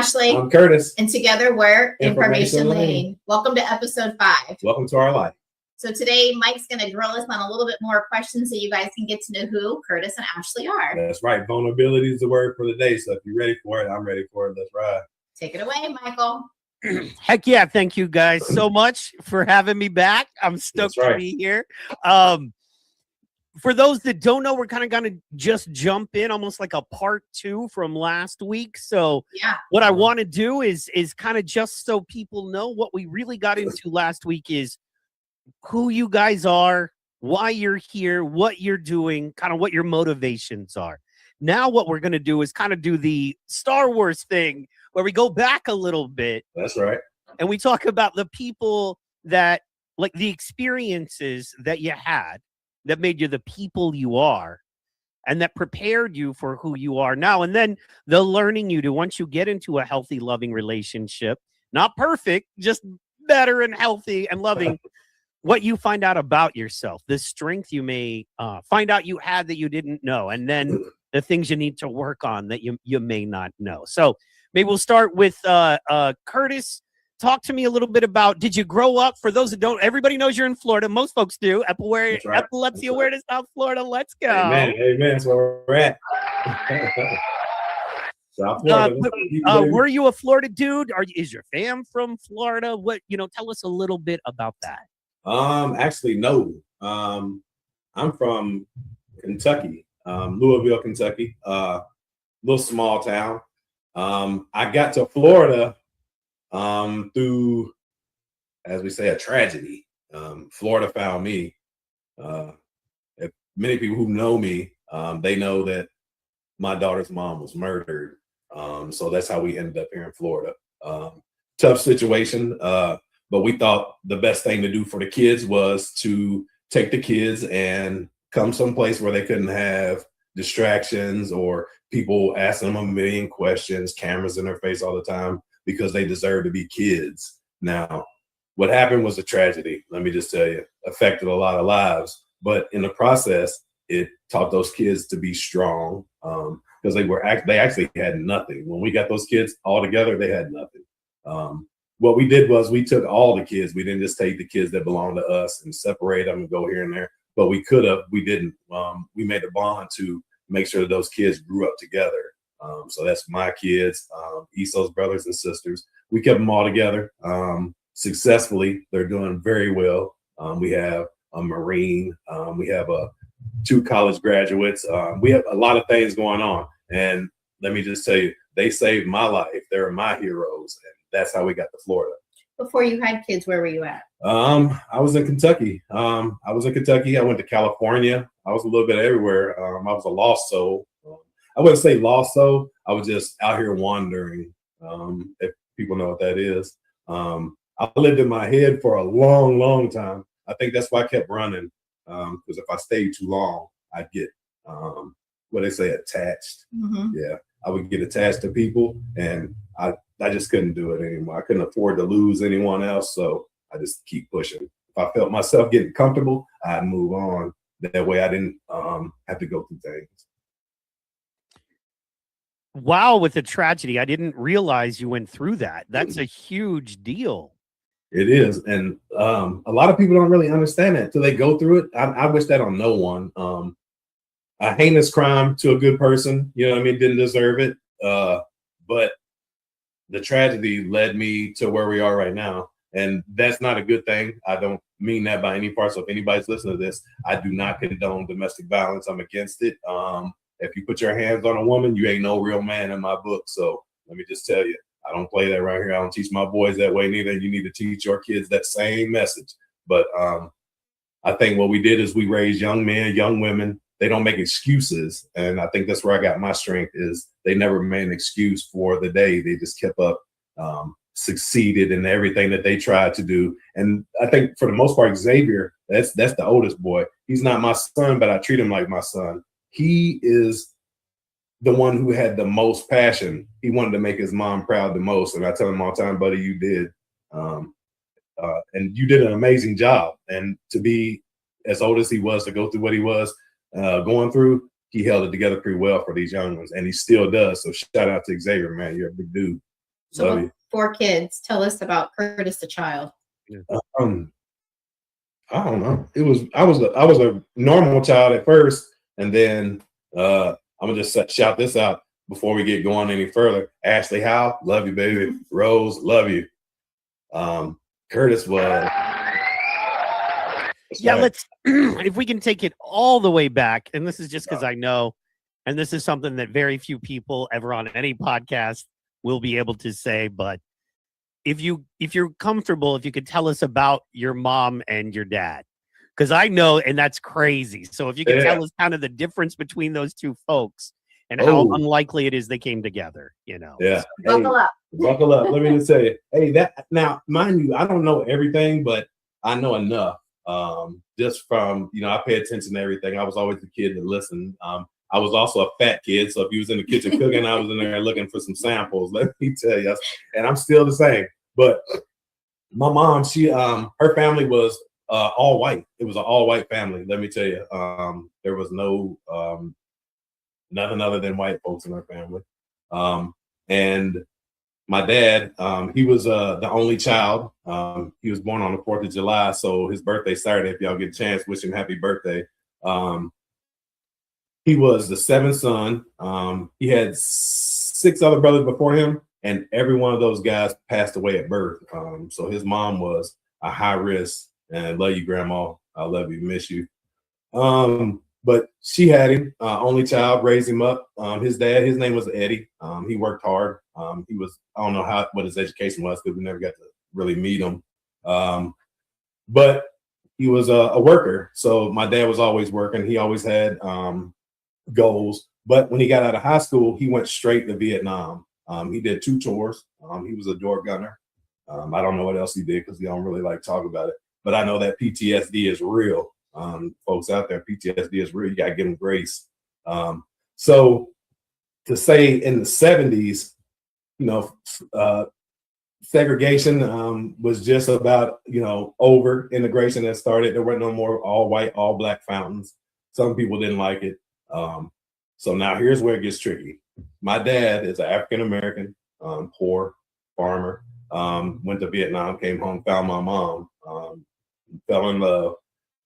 Ashleigh. I'm Curtis. And together we're Information Lane. Welcome to episode 5. Welcome to our life. So today Mike's going to grill us on a little bit more questions so you guys can get to know who Curtis and Ashleigh are. That's right. Vulnerability is the word for the day. So if you're ready for it, I'm ready for it. Let's ride. Take it away, Michael. Heck yeah. Thank you guys so much for having me back. I'm stoked to be here. For those that don't know, we're kind of going to just jump in almost like a part 2 from last week. So what I want to do is kind of just so people know what we really got into last week is who you guys are, why you're here, what you're doing, kind of what your motivations are. Now what we're going to do is kind of do the Star Wars thing where we go back a little bit. That's right. And we talk about the people that, like the experiences that you had that made you the people you are and that prepared you for who you are now. And then the learning you do once you get into a healthy, loving relationship, not perfect, just better and healthy and loving, what you find out about yourself, the strength you may find out you had that you didn't know, and then the things you need to work on that you may not know. So maybe we'll start with Curtis. Talk to me a little bit about, did you grow up? For those that don't, everybody knows you're in Florida. Most folks do. Epilepsy Awareness, South Florida. Let's go. Amen. That's where we're at. South Florida. Were you a Florida dude? Is your fam from Florida? Tell us a little bit about that. Actually, no. I'm from Kentucky, Louisville, Kentucky. Little small town. I got to Florida through, as we say, a tragedy. Florida found me. If many people who know me, they know that my daughter's mom was murdered. So that's how we ended up here in Florida. Tough situation, but we thought the best thing to do for the kids was to take the kids and come someplace where they couldn't have distractions or people asking them a million questions, cameras in their face all the time, because they deserve to be kids. Now, what happened was a tragedy. Let me just tell you, affected a lot of lives. But in the process, it taught those kids to be strong because they actually had nothing. When we got those kids all together, they had nothing. What we did was we took all the kids. We didn't just take the kids that belonged to us and separate them and go here and there. But we could have. We didn't. We made a bond to make sure that those kids grew up together. So that's my kids, Esau's brothers and sisters. We kept them all together successfully. They're doing very well. We have a Marine. We have 2 college graduates. We have a lot of things going on. And let me just tell you, they saved my life. They're my heroes. And that's how we got to Florida. Before you had kids, where were you at? I was in Kentucky. I went to California. I was a little bit everywhere. I was a lost soul. I wouldn't say lost soul. I was just out here wandering, if people know what that is. I lived in my head for a long, long time. I think that's why I kept running, because if I stayed too long, I'd get, what they say, attached. Mm-hmm. Yeah, I would get attached to people, and I just couldn't do it anymore. I couldn't afford to lose anyone else, so I just keep pushing. If I felt myself getting comfortable, I'd move on. That way I didn't have to go through things. Wow, with the tragedy, I didn't realize you went through that. That's a huge deal. It is, and a lot of people don't really understand that until they go through it. I wish that on no one. A heinous crime to a good person, didn't deserve it. But the tragedy led me to where we are right now, and that's not a good thing. I don't mean that by any part. So if anybody's listening to this, I do not condone domestic violence. I'm against it. If you put your hands on a woman, you ain't no real man in my book. So let me just tell you, I don't play that right here. I don't teach my boys that way neither. You need to teach your kids that same message. But I think what we did is we raised young men, young women. They don't make excuses. And I think that's where I got my strength is they never made an excuse for the day. They just kept up, succeeded in everything that they tried to do. And I think for the most part, Xavier, that's the oldest boy. He's not my son, but I treat him like my son. He is the one who had the most passion. He wanted to make his mom proud the most. And I tell him all the time, buddy, you did. And you did an amazing job. And to be as old as he was, to go through what he was going through, he held it together pretty well for these young ones. And he still does. So shout out to Xavier, man. You're a big dude. So Love with you. 4 kids, tell us about Curtis the child. I don't know. I was a normal child at first, and then I'm gonna just shout this out before we get going any further. Ashleigh Howe, love you, baby. Rose, love you. Curtis was. Yeah, let's if we can take it all the way back, and this is just because I know, and this is something that very few people ever on any podcast will be able to say, but if you're comfortable, if you could tell us about your mom and your dad, because I know, and that's crazy. So if you could tell us kind of the difference between those two folks and how unlikely it is they came together, Yeah. Buckle up. Buckle up. Let me just say, hey, that now, mind you, I don't know everything, but I know enough. Just from, I pay attention to everything. I was always the kid that listened. I was also a fat kid, so if you was in the kitchen cooking, I was in there looking for some samples. Let me tell you, and I'm still the same. But my mom, her family was all white. It was an all white family. Let me tell you, there was no nothing other than white folks in her family. And my dad, he was the only child. He was born on the 4th of July, so his birthday Saturday. If y'all get a chance, wish him happy birthday. He was the 7th son. He had 6 other brothers before him, and every one of those guys passed away at birth. So his mom was a high risk, and love you, Grandma. I love you, miss you. But she had him, only child, raised him up. His dad, his name was Eddie. He worked hard. He was, I don't know what his education was because we never got to really meet him. But he was a worker. So my dad was always working. He always had goals. But when he got out of high school, he went straight to Vietnam. He did 2 tours. He was a door gunner. I don't know what else he did because he don't really like talk about it. But I know that PTSD is real. Folks out there, PTSD is real. You got to give them grace. So to say in the 70s, segregation was just about, over. Integration that started. There weren't no more all white, all black fountains. Some people didn't like it. So now here's where it gets tricky. My dad is an African-American, poor farmer, went to Vietnam, came home, found my mom, fell in love.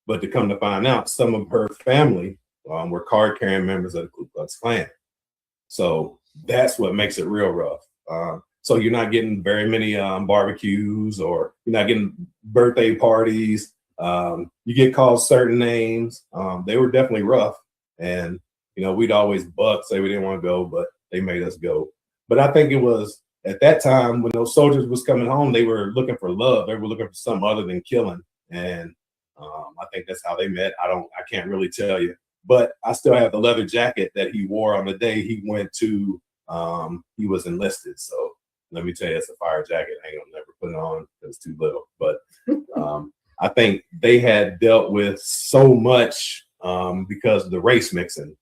But to come to find out, some of her family were card-carrying members of the Ku Klux Klan. So that's what makes it real rough. So you're not getting very many barbecues, or you're not getting birthday parties. You get called certain names. They were definitely rough. And, we'd always say we didn't want to go, but they made us go. But I think it was at that time when those soldiers was coming home, they were looking for love. They were looking for something other than killing. And I think that's how they met. I can't really tell you, but I still have the leather jacket that he wore on the day he went to, he was enlisted. So let me tell you, it's a fire jacket. I ain't gonna never put it on because it's too little. But I think they had dealt with so much because of the race mixing.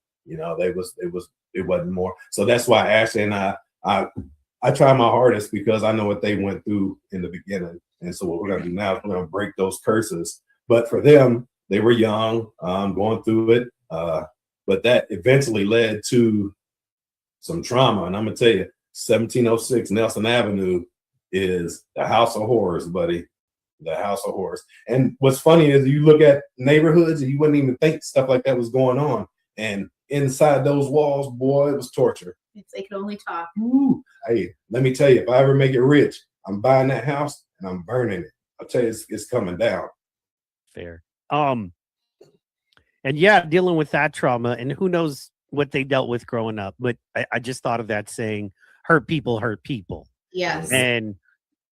It wasn't more. So that's why Ashleigh and I try my hardest because I know what they went through in the beginning. And so what we're gonna do now is we're gonna break those curses. But for them, they were young, going through it. But that eventually led to some trauma. And I'm going to tell you, 1706 Nelson Avenue is the house of horrors, buddy. The house of horrors. And what's funny is you look at neighborhoods and you wouldn't even think stuff like that was going on. And inside those walls, boy, it was torture. They could only talk. Ooh. Hey, let me tell you, if I ever make it rich, I'm buying that house and I'm burning it. I'll tell you, it's coming down. Fair. And yeah, dealing with that trauma, and who knows what they dealt with growing up. But I just thought of that saying, hurt people hurt people. Yes. And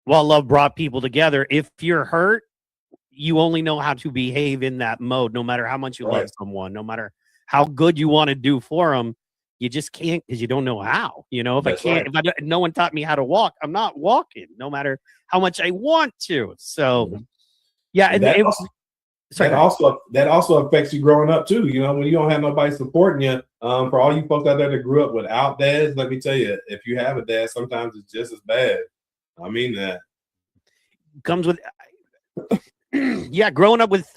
while love brought people together, if you're hurt, you only know how to behave in that mode, no matter how much you love someone, no matter how good you want to do for them. You just can't because you don't know how. If no one taught me how to walk, I'm not walking, no matter how much I want to. So, yeah. And that also affects you growing up too. When you don't have nobody supporting you. For all you folks out there that grew up without dads, let me tell you, if you have a dad, sometimes it's just as bad. I mean that comes with, yeah, growing up with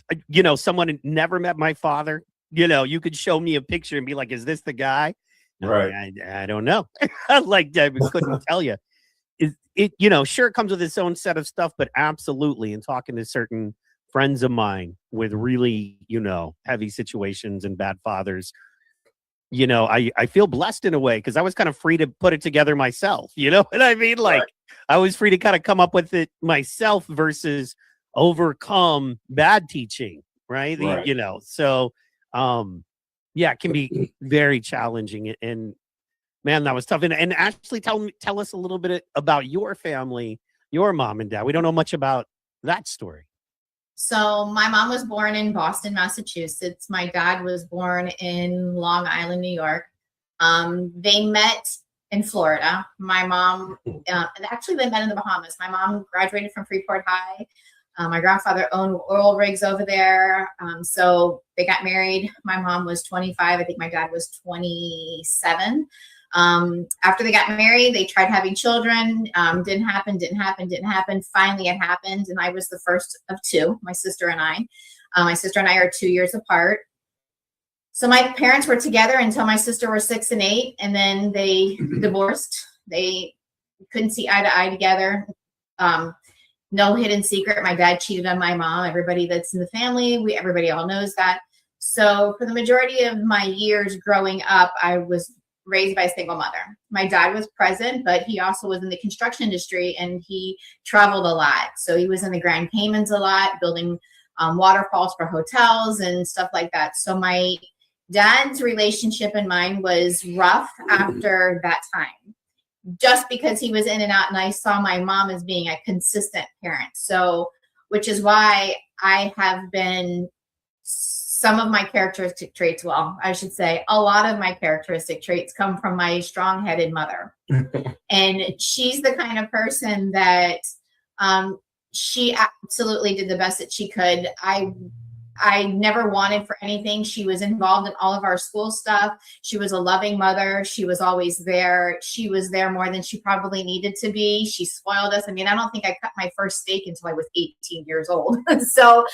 someone who never met my father. You could show me a picture and be like, "Is this the guy?" Right. I don't know. I couldn't tell you. it, you know, sure, it comes with its own set of stuff, but absolutely. And talking to certain friends of mine with really, you know, heavy situations and bad fathers, you know, I feel blessed in a way because I was kind of free to put it together myself. You know what I mean? Like, Right. I was free to kind of come up with it myself versus overcome bad teaching. Right. Right. You know, so, yeah, it can be very challenging. And man, that was tough. And Ashley, tell us a little bit about your family, your mom and dad. We don't know much about that story. So my mom was born in Boston, Massachusetts. My dad was born in Long Island, New York. They met in Florida. My mom, actually they met in the Bahamas. My mom graduated from Freeport High. My grandfather owned oil rigs over there. So they got married. My mom was 25. I think my dad was 27. After they got married, they tried having children. Didn't happen. Finally, it happened. And I was the first of two, my sister and I. My sister and I are 2 years apart. So my parents were together until my sister was 6 and 8. And then they divorced. They couldn't see eye to eye together. No hidden secret. My dad cheated on my mom. Everybody that's in the family, everybody all knows that. So for the majority of my years growing up, I was raised by a single mother. My dad was present, but he also was in the construction industry and he traveled a lot. So he was in the Grand Caymans a lot, building waterfalls for hotels and stuff like that. So my dad's relationship and mine was rough after that time, just because he was in and out, and I saw my mom as being a consistent parent. So, which is why I have been some of my characteristic traits, well, I should say a lot of my characteristic traits come from my strong-headed mother. And she's the kind of person that she absolutely did the best that she could. I never wanted for anything. She was involved in all of our school stuff. She was a loving mother. She was always there. She was there more than she probably needed to be. She spoiled us. I mean, I don't think I cut my first steak until I was 18 years old. So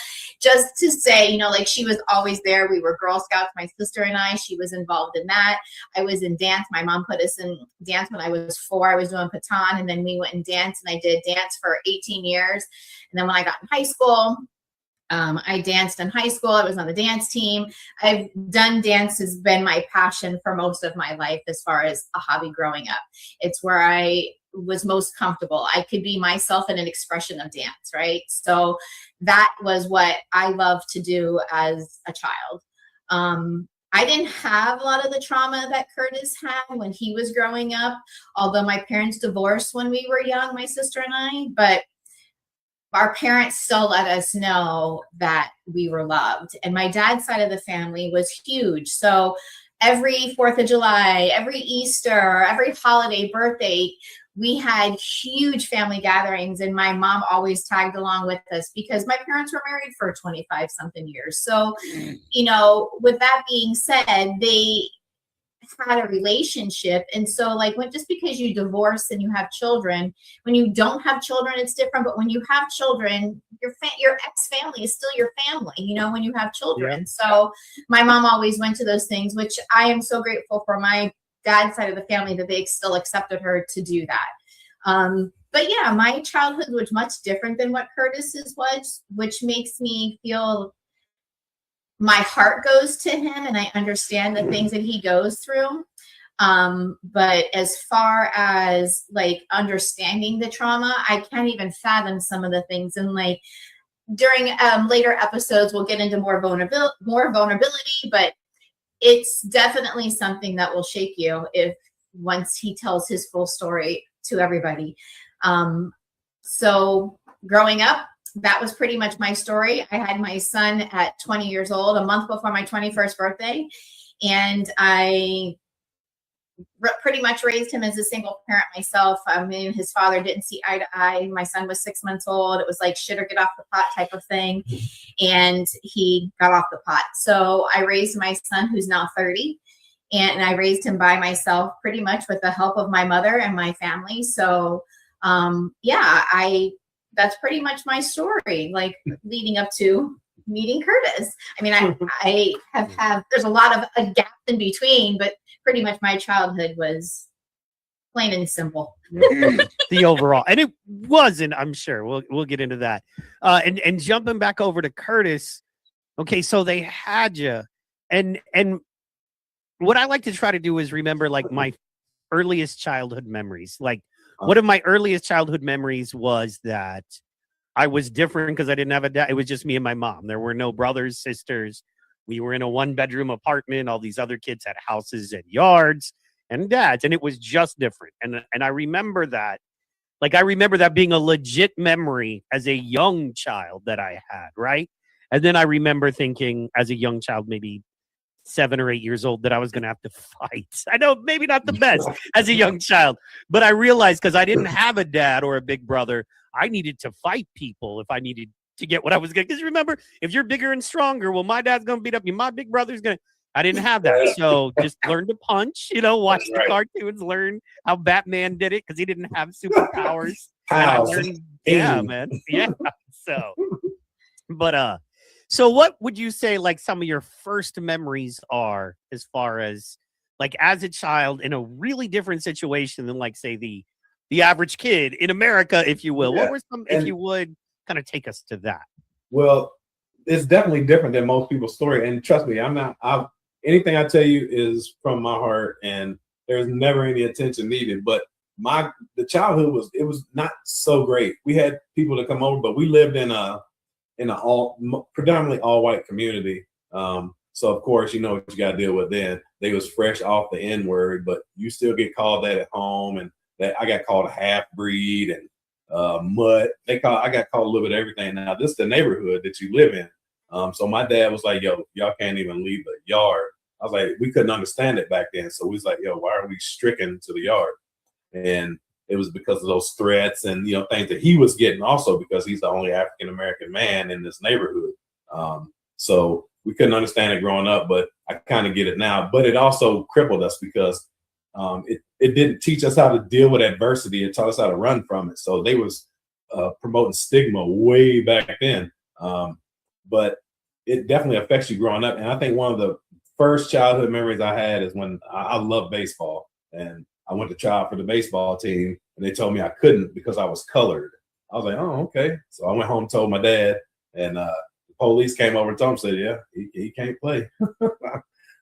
just to say, you know, like she was always there. We were Girl Scouts, my sister and I. She was involved in that. I was in dance. My mom put us in dance when I was 4. I was doing Patan, and then we went and danced, and I did dance for 18 years. And then when I got in high school, I danced in high school. I was on the dance team. I've done dance has been my passion for most of my life as far as a hobby growing up. It's where I was most comfortable. I could be myself in an expression of dance, right? So that was what I loved to do as a child. I didn't have a lot of the trauma that Curtis had when he was growing up, although my parents divorced when we were young, my sister and I, but our parents still let us know that we were loved. And my dad's side of the family was huge. So every 4th of July, every Easter, every holiday, birthday, we had huge family gatherings. And my mom always tagged along with us because my parents were married for 25 something years. So, you know, with that being said, they had a relationship. And so like just because you divorce and you have children, when you don't have children, it's different. But when you have children, your ex-family is still your family, you know, when you have children. Yeah. So my mom always went to those things, which I am so grateful for my dad's side of the family that they still accepted her to do that. But yeah, my childhood was much different than what Curtis's was, which makes me feel my heart goes to him and I understand the things that he goes through. But as far as like understanding the trauma, I can't even fathom some of the things. And like during later episodes, we'll get into more vulnerability, but it's definitely something that will shake you once he tells his full story to everybody. So growing up, that was pretty much my story. I had my son at 20 years old, a month before my 21st birthday. And I pretty much raised him as a single parent myself. I mean, his father didn't see eye to eye. My son was 6 months old. It was like shit or get off the pot type of thing. And he got off the pot. So I raised my son, who's now 30. And I raised him by myself pretty much with the help of my mother and my family. So that's pretty much my story, like leading up to meeting Curtis. I mean, I have there's a lot of a gap in between, but pretty much my childhood was Plain and simple. The overall, and it wasn't. I'm sure we'll get into that. And jumping back over to Curtis. Okay, so they had you, and what I like to try to do is remember like my earliest childhood memories. Like one of my earliest childhood memories was that I was different because I didn't have a dad. It was just me and my mom. There were no brothers, sisters. We were in a 1-bedroom apartment. All these other kids had houses and yards and dads, and it was just different. And I remember that. Like I remember that being a legit memory as a young child that I had, right? And then I remember thinking as a young child, maybe 7 or 8 years old, that I was going to have to fight. I know maybe not the best as a young child, but I realized because I didn't have a dad or a big brother, I needed to fight people if I needed to get what I was going to. Because remember, if you're bigger and stronger, well, my dad's going to beat up you. My big brother's going to. I didn't have that. So just learn to punch, watch the cartoons, learn how Batman did it because he didn't have superpowers. Yeah, man. Yeah. So what would you say like some of your first memories are as far as like as a child in a really different situation than like say the average kid in America, if you will? Yeah. What were some, if you would kind of take us to that? Well, it's definitely different than most people's story. And trust me, anything I tell you is from my heart and there's never any attention needed. But the childhood was not so great. We had people to come over, but we lived in a predominantly all white community. So of course, you know what you got to deal with then. They was fresh off the N-word, but you still get called that at home. And that I got called a half-breed and mud. I got called a little bit of everything. Now this is the neighborhood that you live in. So my dad was like, yo, y'all can't even leave the yard. I was like, we couldn't understand it back then. So we was like, yo, why are we stricken to the yard? And it was because of those threats and, things that he was getting also because he's the only African-American man in this neighborhood. So we couldn't understand it growing up, but I kind of get it now. But it also crippled us because it didn't teach us how to deal with adversity. It taught us how to run from it. So they was promoting stigma way back then. But it definitely affects you growing up. And I think one of the first childhood memories I had is when I love baseball. And I went to try out for the baseball team and they told me I couldn't because I was colored. I was like, oh, okay. So I went home, told my dad, and the police came over and told him, said, yeah, he can't play.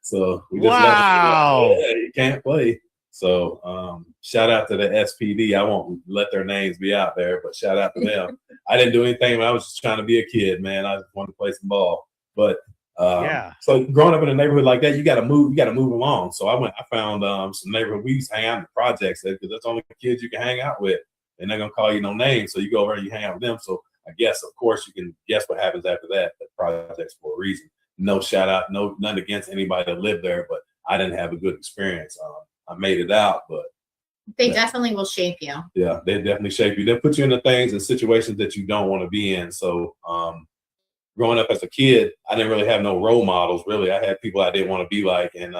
So we just he can't play. So shout out to the SPD. I won't let their names be out there, but shout out to them. I didn't do anything. I was just trying to be a kid, man. I just wanted to play some ball. But so growing up in a neighborhood like that, you got to move along. So I found some neighborhood. We used to hang out in the projects because that's the only kids you can hang out with, and they're gonna call you no name. So you go over and you hang out with them. So I guess, of course, you can guess what happens after that. The projects for a reason. No shout out, none against anybody that lived there, but I didn't have a good experience. I made it out, but they definitely will shape you. Yeah, they definitely shape you. They put you into things and situations that you don't want to be in. So growing up as a kid, I didn't really have no role models, really. I had people I didn't want to be like, and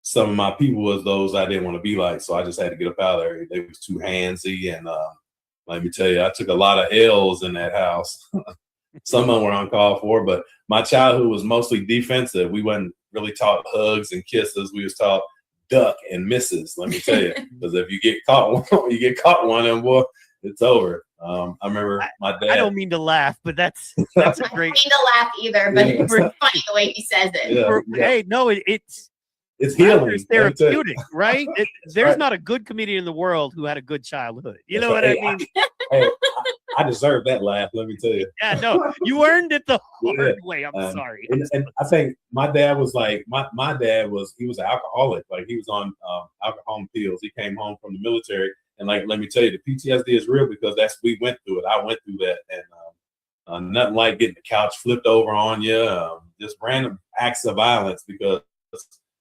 some of my people was those I didn't want to be like, so I just had to get up out of there. They was too handsy, and let me tell you, I took a lot of L's in that house. Some of them were uncalled for, but my childhood was mostly defensive. We wasn't really taught hugs and kisses. We was taught duck and misses, let me tell you, because if you get caught one of them, boy, it's over. I remember my dad. I don't mean to laugh, but that's a great. I don't mean to laugh either, but it's funny the way he says it. Hey, no, it's healing. It's therapeutic, right? There's not a good comedian in the world who had a good childhood. You know what I mean? I deserve that laugh, let me tell you. Yeah, no, you earned it the hard way. I'm sorry. And I think my dad was like, my dad was an alcoholic. Like he was on alcohol pills. He came home from the military. And like, let me tell you, the PTSD is real because we went through it. I went through that. And nothing like getting the couch flipped over on you. Just random acts of violence because,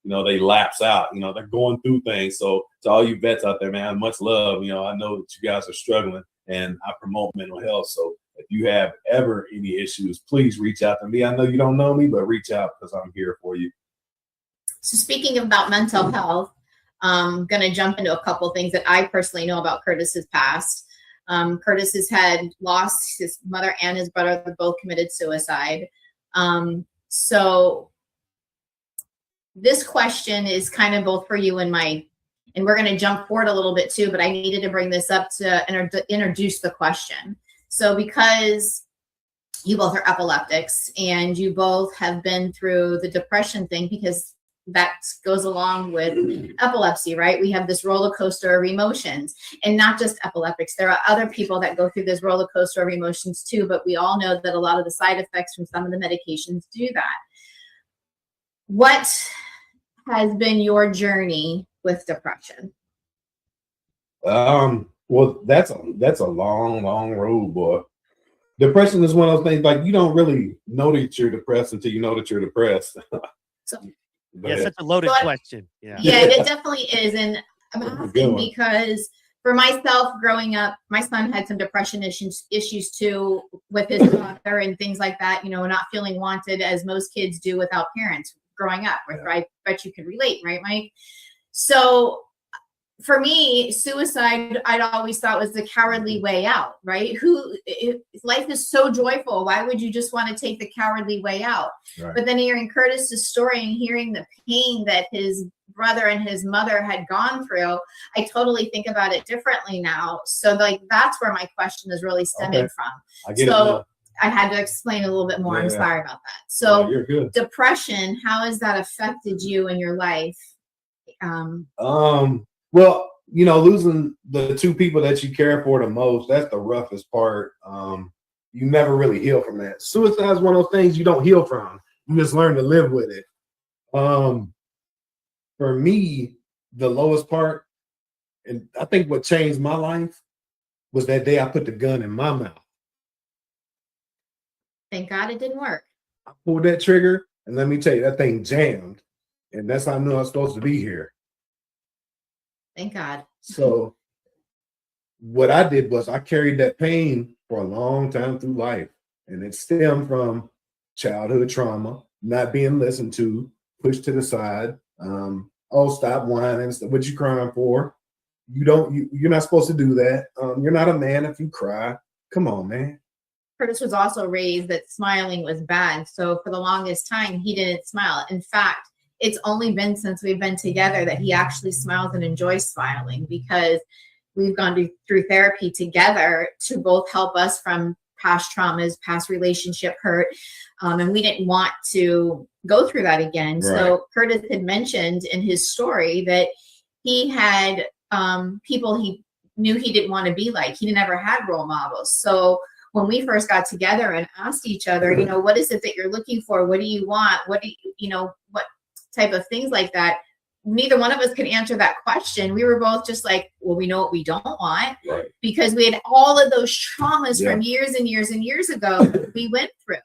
they lapse out. They're going through things. So to all you vets out there, man, much love. I know that you guys are struggling. And I promote mental health. So if you have ever any issues, please reach out to me. I know you don't know me, but reach out because I'm here for you. So speaking about mental health, I'm going to jump into a couple things that I personally know about Curtis's past. Curtis has had lost his mother and his brother. They both committed suicide. So this question is kind of both for you and my and we're going to jump forward a little bit too, but I needed to bring this up to introduce the question. So because you both are epileptics and you both have been through the depression thing, because that goes along with epilepsy, right? We have this roller coaster of emotions, and not just epileptics. There are other people that go through this roller coaster of emotions too, but we all know that a lot of the side effects from some of the medications do that. What has been your journey with depression? Well, that's a long road, boy. Depression is one of those things, like, you don't really know that you're depressed until you know that you're depressed. So, yeah, such a loaded question. Yeah, it definitely is. And I'm asking because for myself, growing up, my son had some depression issues too, with his father and things like that, you know, not feeling wanted, as most kids do without parents growing up. Yeah. I bet you could relate, right, Mike? So for me, suicide, I'd always thought was the cowardly way out, right? Life is so joyful. Why would you just want to take the cowardly way out? Right. But then hearing Curtis's story and hearing the pain that his brother and his mother had gone through, I totally think about it differently now. So like, that's where my question is really stemming from. I get it. I had to explain a little bit more. I'm sorry about that. So you're good. Depression, how has that affected you in your life? Well, you know, losing the two people that you care for the most, that's the roughest part. You never really heal from that. Suicide is one of those things you don't heal from. You just learn to live with it. For me, the lowest part, and I think what changed my life, was that day I put the gun in my mouth. Thank God it didn't work. I pulled that trigger, and let me tell you, that thing jammed. And that's how I knew I was supposed to be here. Thank God. So what I did was I carried that pain for a long time through life. And it stemmed from childhood trauma, not being listened to, pushed to the side. Stop whining. What you crying for? You're not supposed to do that. You're not a man if you cry. Come on, man. Curtis was also raised that smiling was bad. So for the longest time, he didn't smile. In fact, it's only been since we've been together that he actually smiles and enjoys smiling, because we've gone through therapy together to both help us from past traumas, past relationship hurt. And we didn't want to go through that again. Right. So Curtis had mentioned in his story that he had people he knew he didn't want to be like. He never had role models. So when we first got together and asked each other, you know, what is it that you're looking for? What do you want? What type of things like that? Neither one of us could answer that question. We were both just like, well, we know what we don't want, right, because we had all of those traumas from years and years and years ago that we went through.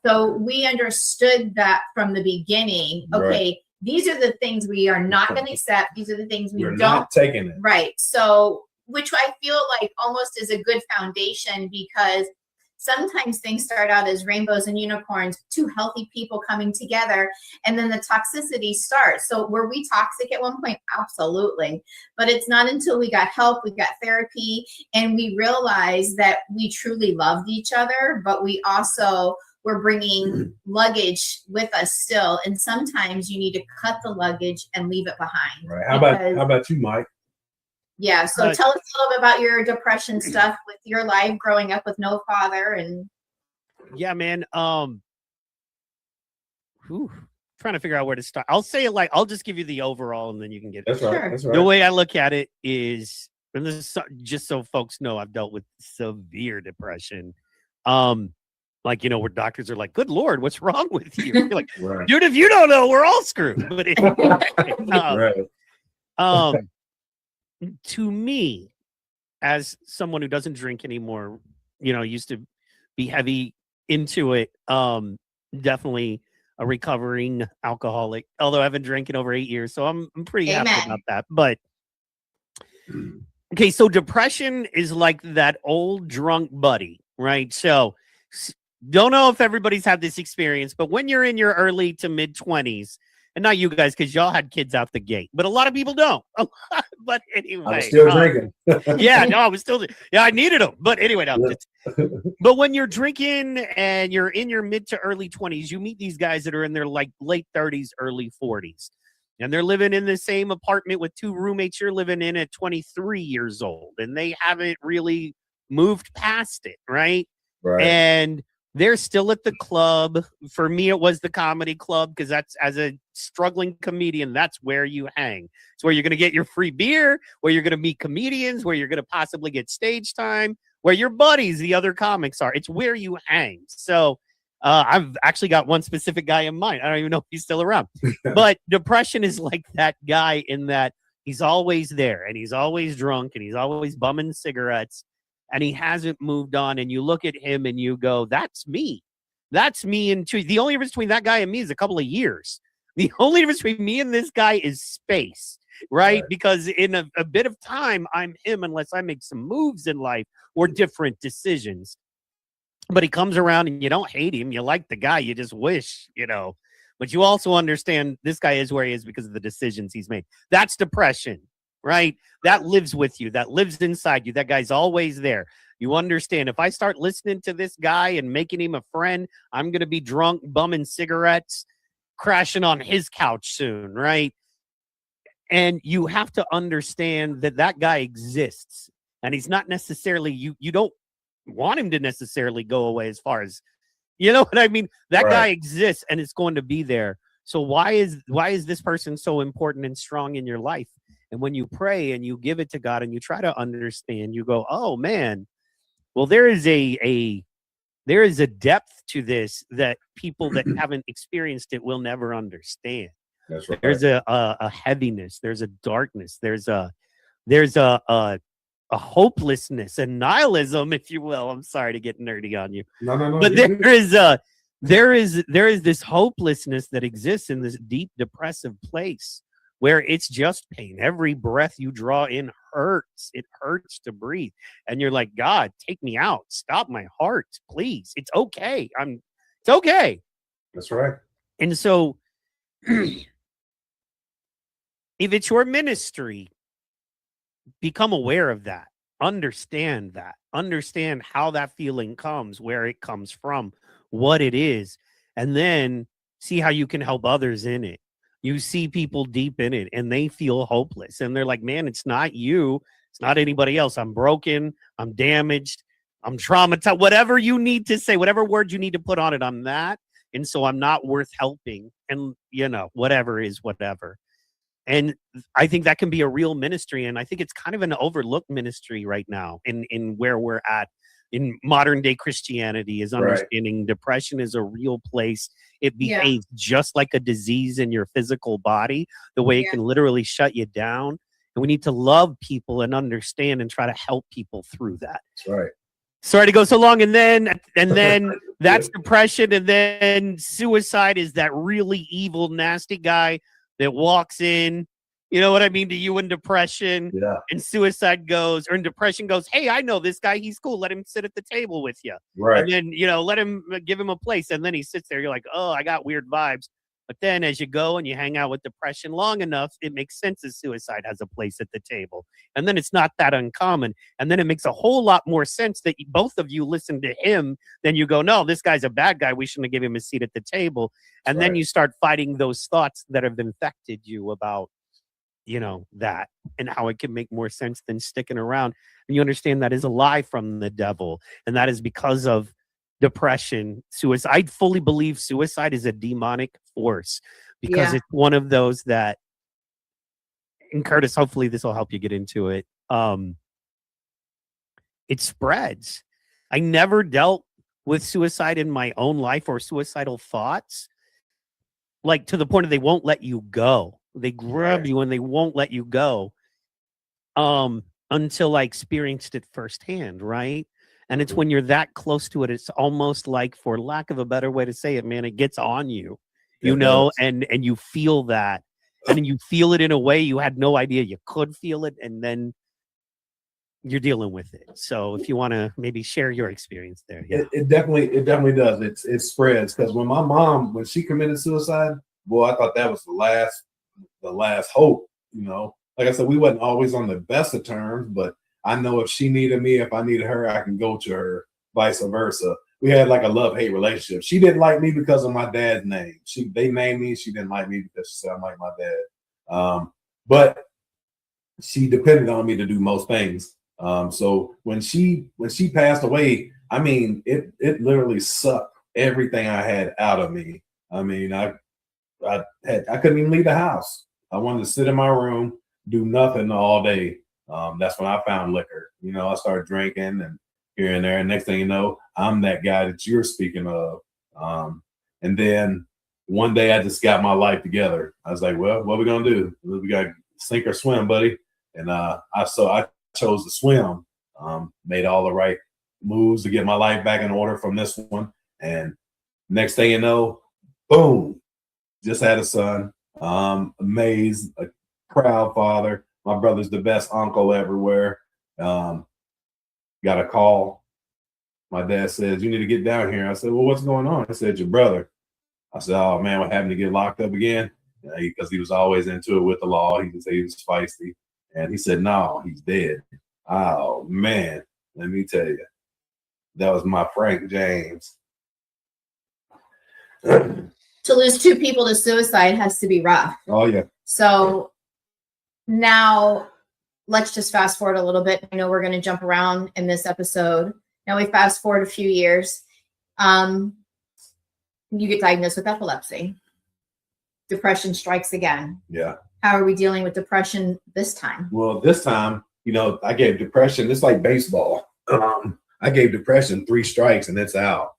So we understood that from the beginning. Okay, right, these are the things we are not going to accept. These are the things we're not taking it. Right. So, which I feel like almost is a good foundation, because sometimes things start out as rainbows and unicorns, two healthy people coming together, and then the toxicity starts. So were we toxic at one point? Absolutely. But it's not until we got help, we got therapy, and we realized that we truly loved each other, but we also were bringing luggage with us still. And sometimes you need to cut the luggage and leave it behind. Right. How about you, Mike? Yeah, so tell us a little bit about your depression stuff with your life growing up with no father. And yeah, man. Trying to figure out where to start. I'll say it like, I'll just give you the overall, and then you can get it. That's right. That's right. The way I look at it is, and this is just so folks know, I've dealt with severe depression. Like, you know, where doctors are like, good Lord, what's wrong with you? You're like, right, dude, if you don't know, we're all screwed. But right. To me, as someone who doesn't drink anymore, you know, used to be heavy into it, definitely a recovering alcoholic, although I haven't drank in over 8 years. So I'm pretty happy about that. But okay, so depression is like that old drunk buddy, right? So don't know if everybody's had this experience, but when you're in your early to mid 20s, and not you guys, because y'all had kids out the gate, but a lot of people don't. But anyway, I was still drinking. I needed them. But anyway, but when you're drinking and you're in your mid to early 20s, you meet these guys that are in their like late 30s, early 40s. and they're living in the same apartment with 2 roommates you're living in at 23 years old, and they haven't really moved past it, right? Right. And they're still at the club. For me, it was the comedy club, because that's, as a struggling comedian, that's where you hang. It's where you're going to get your free beer, where you're going to meet comedians, where you're going to possibly get stage time, where your buddies, the other comics, are. It's where you hang. So I've actually got one specific guy in mind. I don't even know if he's still around. But depression is like that guy, in that he's always there, and he's always drunk, and he's always bumming cigarettes, and he hasn't moved on. And you look at him and you go, that's me. That's me. And the only difference between that guy and me is a couple of years. The only difference between me and this guy is space, right? Because in a bit of time, I'm him, unless I make some moves in life or different decisions. But he comes around, and you don't hate him. You like the guy. You just wish, but you also understand this guy is where he is because of the decisions he's made. That's depression, right? That lives with you. That lives inside you. That guy's always there. You understand, if I start listening to this guy and making him a friend, I'm going to be drunk, bumming cigarettes, crashing on his couch soon, right? And you have to understand that that guy exists, and he's not necessarily, you don't want him to necessarily go away, as far as, you know what I mean? That guy exists, and it's going to be there. So why is this person so important and strong in your life? And when you pray and you give it to God and you try to understand, you go, oh man, well, there is a depth to this that people that haven't experienced it will never understand. That's right. There's a heaviness, there's a darkness, there's a hopelessness and nihilism, if you will. I'm sorry to get nerdy on you. No. But there is this hopelessness that exists in this deep depressive place where it's just pain. Every breath you draw in hurts. It hurts to breathe. And you're like, God, take me out. Stop my heart, please. It's okay. It's okay. That's right. And so if it's your ministry, become aware of that. Understand that. Understand how that feeling comes, where it comes from, what it is, and then see how you can help others in it. You see people deep in it, and they feel hopeless, and they're like, man, it's not you. It's not anybody else. I'm broken. I'm damaged. I'm traumatized. Whatever you need to say, whatever word you need to put on it, I'm that. And so I'm not worth helping. And, whatever is whatever. And I think that can be a real ministry. And I think it's kind of an overlooked ministry right now in where we're at in modern day Christianity, is understanding depression is a real place. It behaves just like a disease in your physical body, the way it can literally shut you down. And we need to love people and understand and try to help people through that. That's right. Sorry to go so long. And then that's depression. And then suicide is that really evil, nasty guy that walks in, you know what I mean, to you in depression. Yeah. And suicide goes, or in depression goes, hey, I know this guy. He's cool. Let him sit at the table with you. Right. And then, let him, give him a place. And then he sits there. You're like, oh, I got weird vibes. But then as you go and you hang out with depression long enough, it makes sense that suicide has a place at the table. And then it's not that uncommon. And then it makes a whole lot more sense that both of you listen to him. Then you go, no, this guy's a bad guy. We shouldn't have given him a seat at the table. And then you start fighting those thoughts that have infected you about, that, and how it can make more sense than sticking around. And you understand that is a lie from the devil. And that is because of depression, suicide. I fully believe suicide is a demonic force, because it's one of those that, and Curtis, hopefully this will help you get into it. It spreads. I never dealt with suicide in my own life or suicidal thoughts, like to the point of they won't let you go. They grab you and they won't let you go. Until I experienced it firsthand, right? And it's when you're that close to it, it's almost like, for lack of a better way to say it, man, it gets on you, and you feel that, and you feel it in a way you had no idea you could feel it, and then you're dealing with it. So if you want to maybe share your experience there. It definitely does. It spreads, because when my mom, when she committed suicide, boy, I thought that was the last hope. Like I said, we wasn't always on the best of terms, but I know if she needed me, if I needed her, I can go to her, vice versa. We had like a love-hate relationship. She didn't like me because of my dad's name. They named me. She didn't like me because she said I'm like my dad. But she depended on me to do most things. So when she passed away, I mean, it literally sucked everything I had out of me. I mean, I couldn't even leave the house. I wanted to sit in my room, do nothing all day. That's when I found liquor. You know, I started drinking and here and there. And next thing you know, I'm that guy that you're speaking of. And then one day I just got my life together. I was like, well, what are we gonna do? We got to sink or swim, buddy. And I chose to swim. Made all the right moves to get my life back in order from this one. And next thing you know, boom, just had a son. Amazed, a proud father. My brother's the best uncle everywhere. Got a call. My dad says, you need to get down here. I said, well, what's going on? He said, your brother. I said, oh man, what happened to get locked up again? Because he was always into it with the law. He was feisty. And he said, no, he's dead. Oh man, let me tell you, that was my Frank James. To lose two people to suicide has to be rough. Oh yeah. So now let's just fast forward a little bit. I know we're going to jump around in this episode. Now we fast forward a few years. You get diagnosed with epilepsy. Depression strikes again. Yeah. How are we dealing with depression this time? Well, this time, you know, I gave depression. It's like baseball. I gave depression 3 strikes and it's out.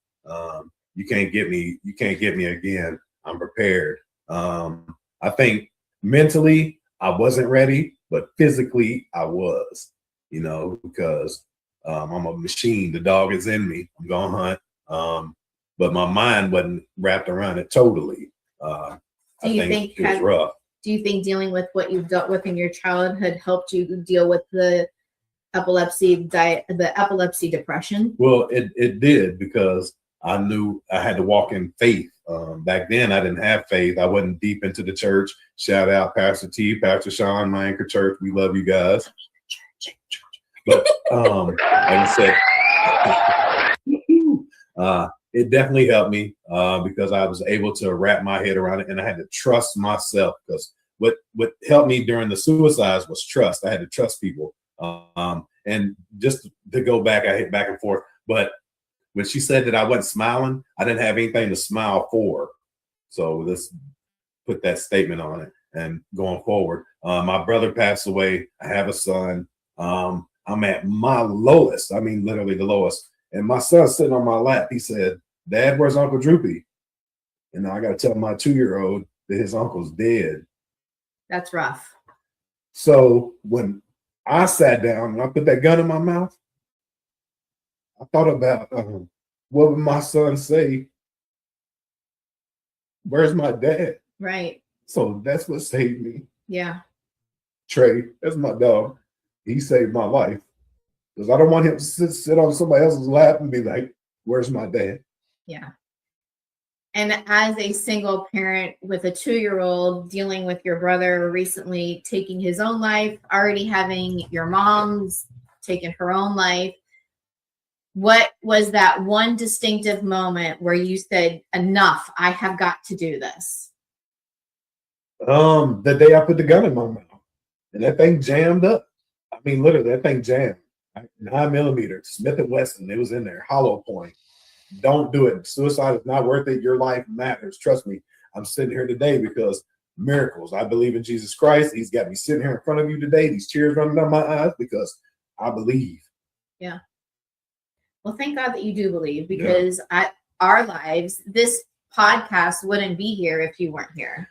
You can't get me. You can't get me again. I'm prepared. I think mentally I wasn't ready, but physically I was, you know, because I'm a machine. The dog is in me. I'm going to hunt. But my mind wasn't wrapped around it totally. I think it was rough. Do you think dealing with what you've dealt with in your childhood helped you deal with the epilepsy depression? Well, it did, because I knew I had to walk in faith. Back then, I didn't have faith. I wasn't deep into the church. Shout out Pastor T, Pastor Sean, my anchor church. We love you guys. But like I said, it definitely helped me because I was able to wrap my head around it, and I had to trust myself, because what helped me during the suicides was trust. I had to trust people. And just to go back, I hit back and forth. But when she said that I wasn't smiling, I didn't have anything to smile for. So let's put that statement on it. And going forward, my brother passed away. I have a son. I'm at my lowest. I mean, literally the lowest. And my son's sitting on my lap. He said, Dad, where's Uncle Droopy? And now I got to tell my 2-year-old that his uncle's dead. That's rough. So when I sat down and I put that gun in my mouth, I thought about what would my son say? Where's my dad? Right. So that's what saved me. Yeah. Trey, that's my dog. He saved my life. Because I don't want him to sit on somebody else's lap and be like, where's my dad? Yeah. And as a single parent with a 2-year-old, dealing with your brother recently taking his own life, already having your mom's taken her own life, what was that one distinctive moment where you said, enough, I have got to do this? The day I put the gun in my mouth and that thing jammed up. I mean, literally, that thing jammed. 9mm, Smith & Wesson, it was in there, hollow point. Don't do it. Suicide is not worth it. Your life matters. Trust me. I'm sitting here today because miracles. I believe in Jesus Christ. He's got me sitting here in front of you today. These tears running down my eyes because I believe. Yeah. Well, thank God that you do believe, because our lives, this podcast wouldn't be here if you weren't here.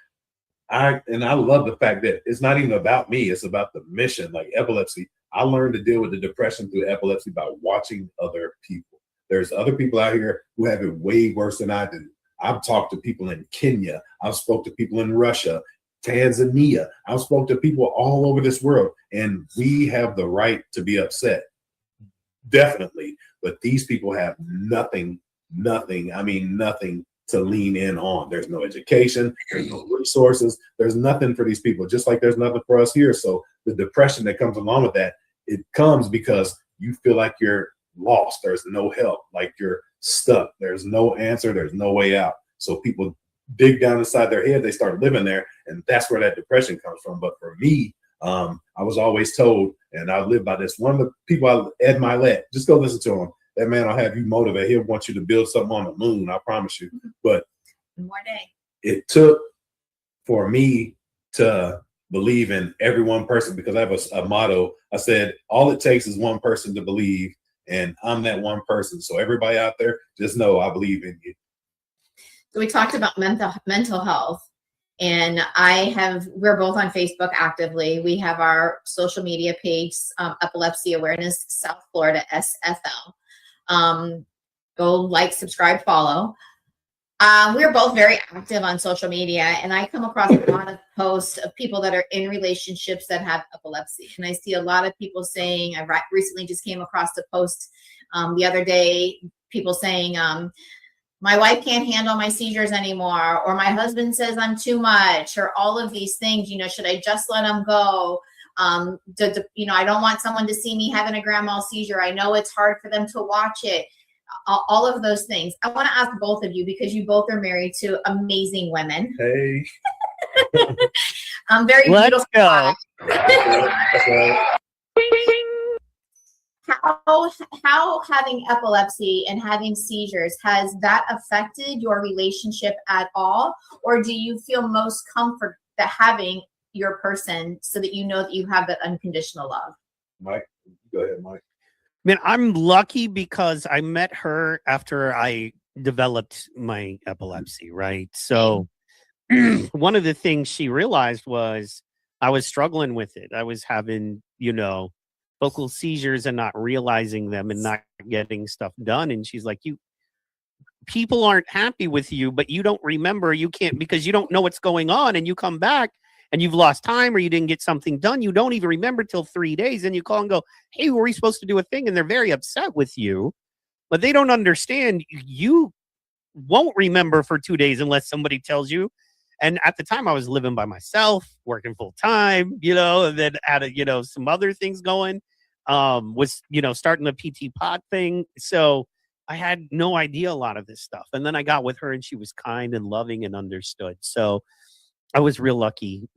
I love the fact that it's not even about me. It's about the mission. Like epilepsy, I learned to deal with the depression through epilepsy by watching other people. There's other people out here who have it way worse than I do. I've talked to people in Kenya. I've spoke to people in Russia, Tanzania. I've spoke to people all over this world, and we have the right to be upset. Definitely. But these people have nothing to lean in on. There's no education, there's no resources, there's nothing for these people, just like there's nothing for us here. So the depression that comes along with that, it comes because you feel like you're lost. There's no help, like you're stuck. There's no answer. There's no way out. So people dig down inside their head, they start living there, and that's where that depression comes from. But for me, I was always told, and I live by this. One of the people, Ed Milet, just go listen to him. That man will have you motivated. He'll want you to build something on the moon. I promise you. But One more day. it took for me to believe in every one person, because I have a motto. I said, all it takes is one person to believe, and I'm that one person. So everybody out there, just know I believe in you. So we talked about mental health, and we're both on Facebook actively. We have our social media page, Epilepsy Awareness South Florida, SFL. Go like, subscribe, follow. We're both very active on social media, and I come across a lot of posts of people that are in relationships that have epilepsy. And I see a lot of people saying, I recently just came across a post the other day, people saying, my wife can't handle my seizures anymore, or my husband says I'm too much, or all of these things, should I just let him go? I don't want someone to see me having a grand mal seizure. I know it's hard for them to watch it. All of those things. I want to ask both of you, because you both are married to amazing women. Hey. Very Let's beautiful. go. That's right. How having epilepsy and having seizures, has that affected your relationship at all? Or do you feel most comfort that having your person so that you know that you have that unconditional love? Mike, go ahead, Mike. Man, I'm lucky because I met her after I developed my epilepsy, right? So one of the things she realized was I was struggling with it. I was having, focal seizures and not realizing them and not getting stuff done. And she's like, people aren't happy with you, but you don't remember, you can't, because you don't know what's going on, and you come back and you've lost time or you didn't get something done. You don't even remember till 3 days, and you call and go, hey, were we supposed to do a thing? And they're very upset with you, but they don't understand you won't remember for 2 days unless somebody tells you. And at the time I was living by myself, working full time, and then had some other things going, was, starting the PT pod thing. So I had no idea a lot of this stuff. And then I got with her, and she was kind and loving and understood. So I was real lucky,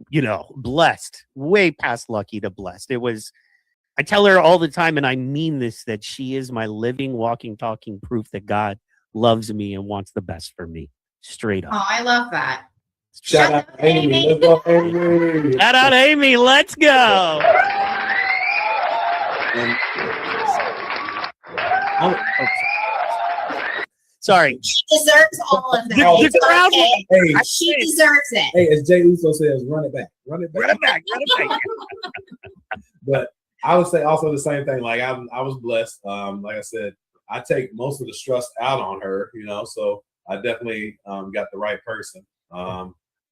blessed, way past lucky to blessed. I tell her all the time, and I mean this, that she is my living, walking, talking proof that God loves me and wants the best for me. Straight up. Oh, I love that. Shout out to Amy. Let's go, Amy. Shout out Amy. Let's go. Sorry. She deserves all of that. The crowd, Hey, she deserves it. hey, as Jay Uso says, run it back. Run it back. run it back. Run it back. But I would say also the same thing. Like I was blessed. Like I said, I take most of the stress out on her, so I definitely got the right person.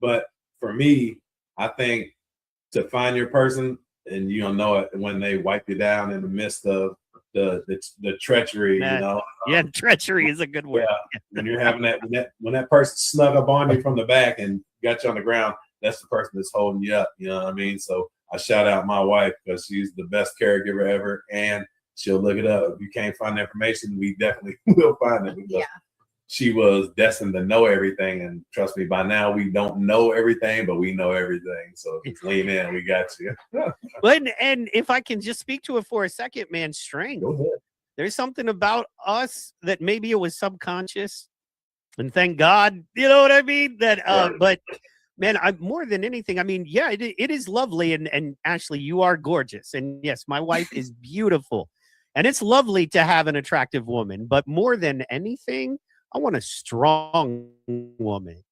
But for me, I think to find your person, and you don't know it when they wipe you down in the midst of the treachery, Yeah, treachery is a good word. Yeah, when you're having when that person snug up on you from the back and got you on the ground, that's the person that's holding you up. You know what I mean? So I shout out my wife, because she's the best caregiver ever, and she'll look it up. If you can't find the information, we definitely will find it. Yeah. She was destined to know everything, and trust me, by now we don't know everything, but we know everything. So if you lean in, we got you. Well, and if I can just speak to it for a second, man, strength. Go ahead. There's something about us that maybe it was subconscious, and thank God, you know what I mean? That, but man, more than anything, I mean, yeah, it is lovely, and Ashleigh, you are gorgeous, and yes, my wife is beautiful, and it's lovely to have an attractive woman. But more than anything, I want a strong woman.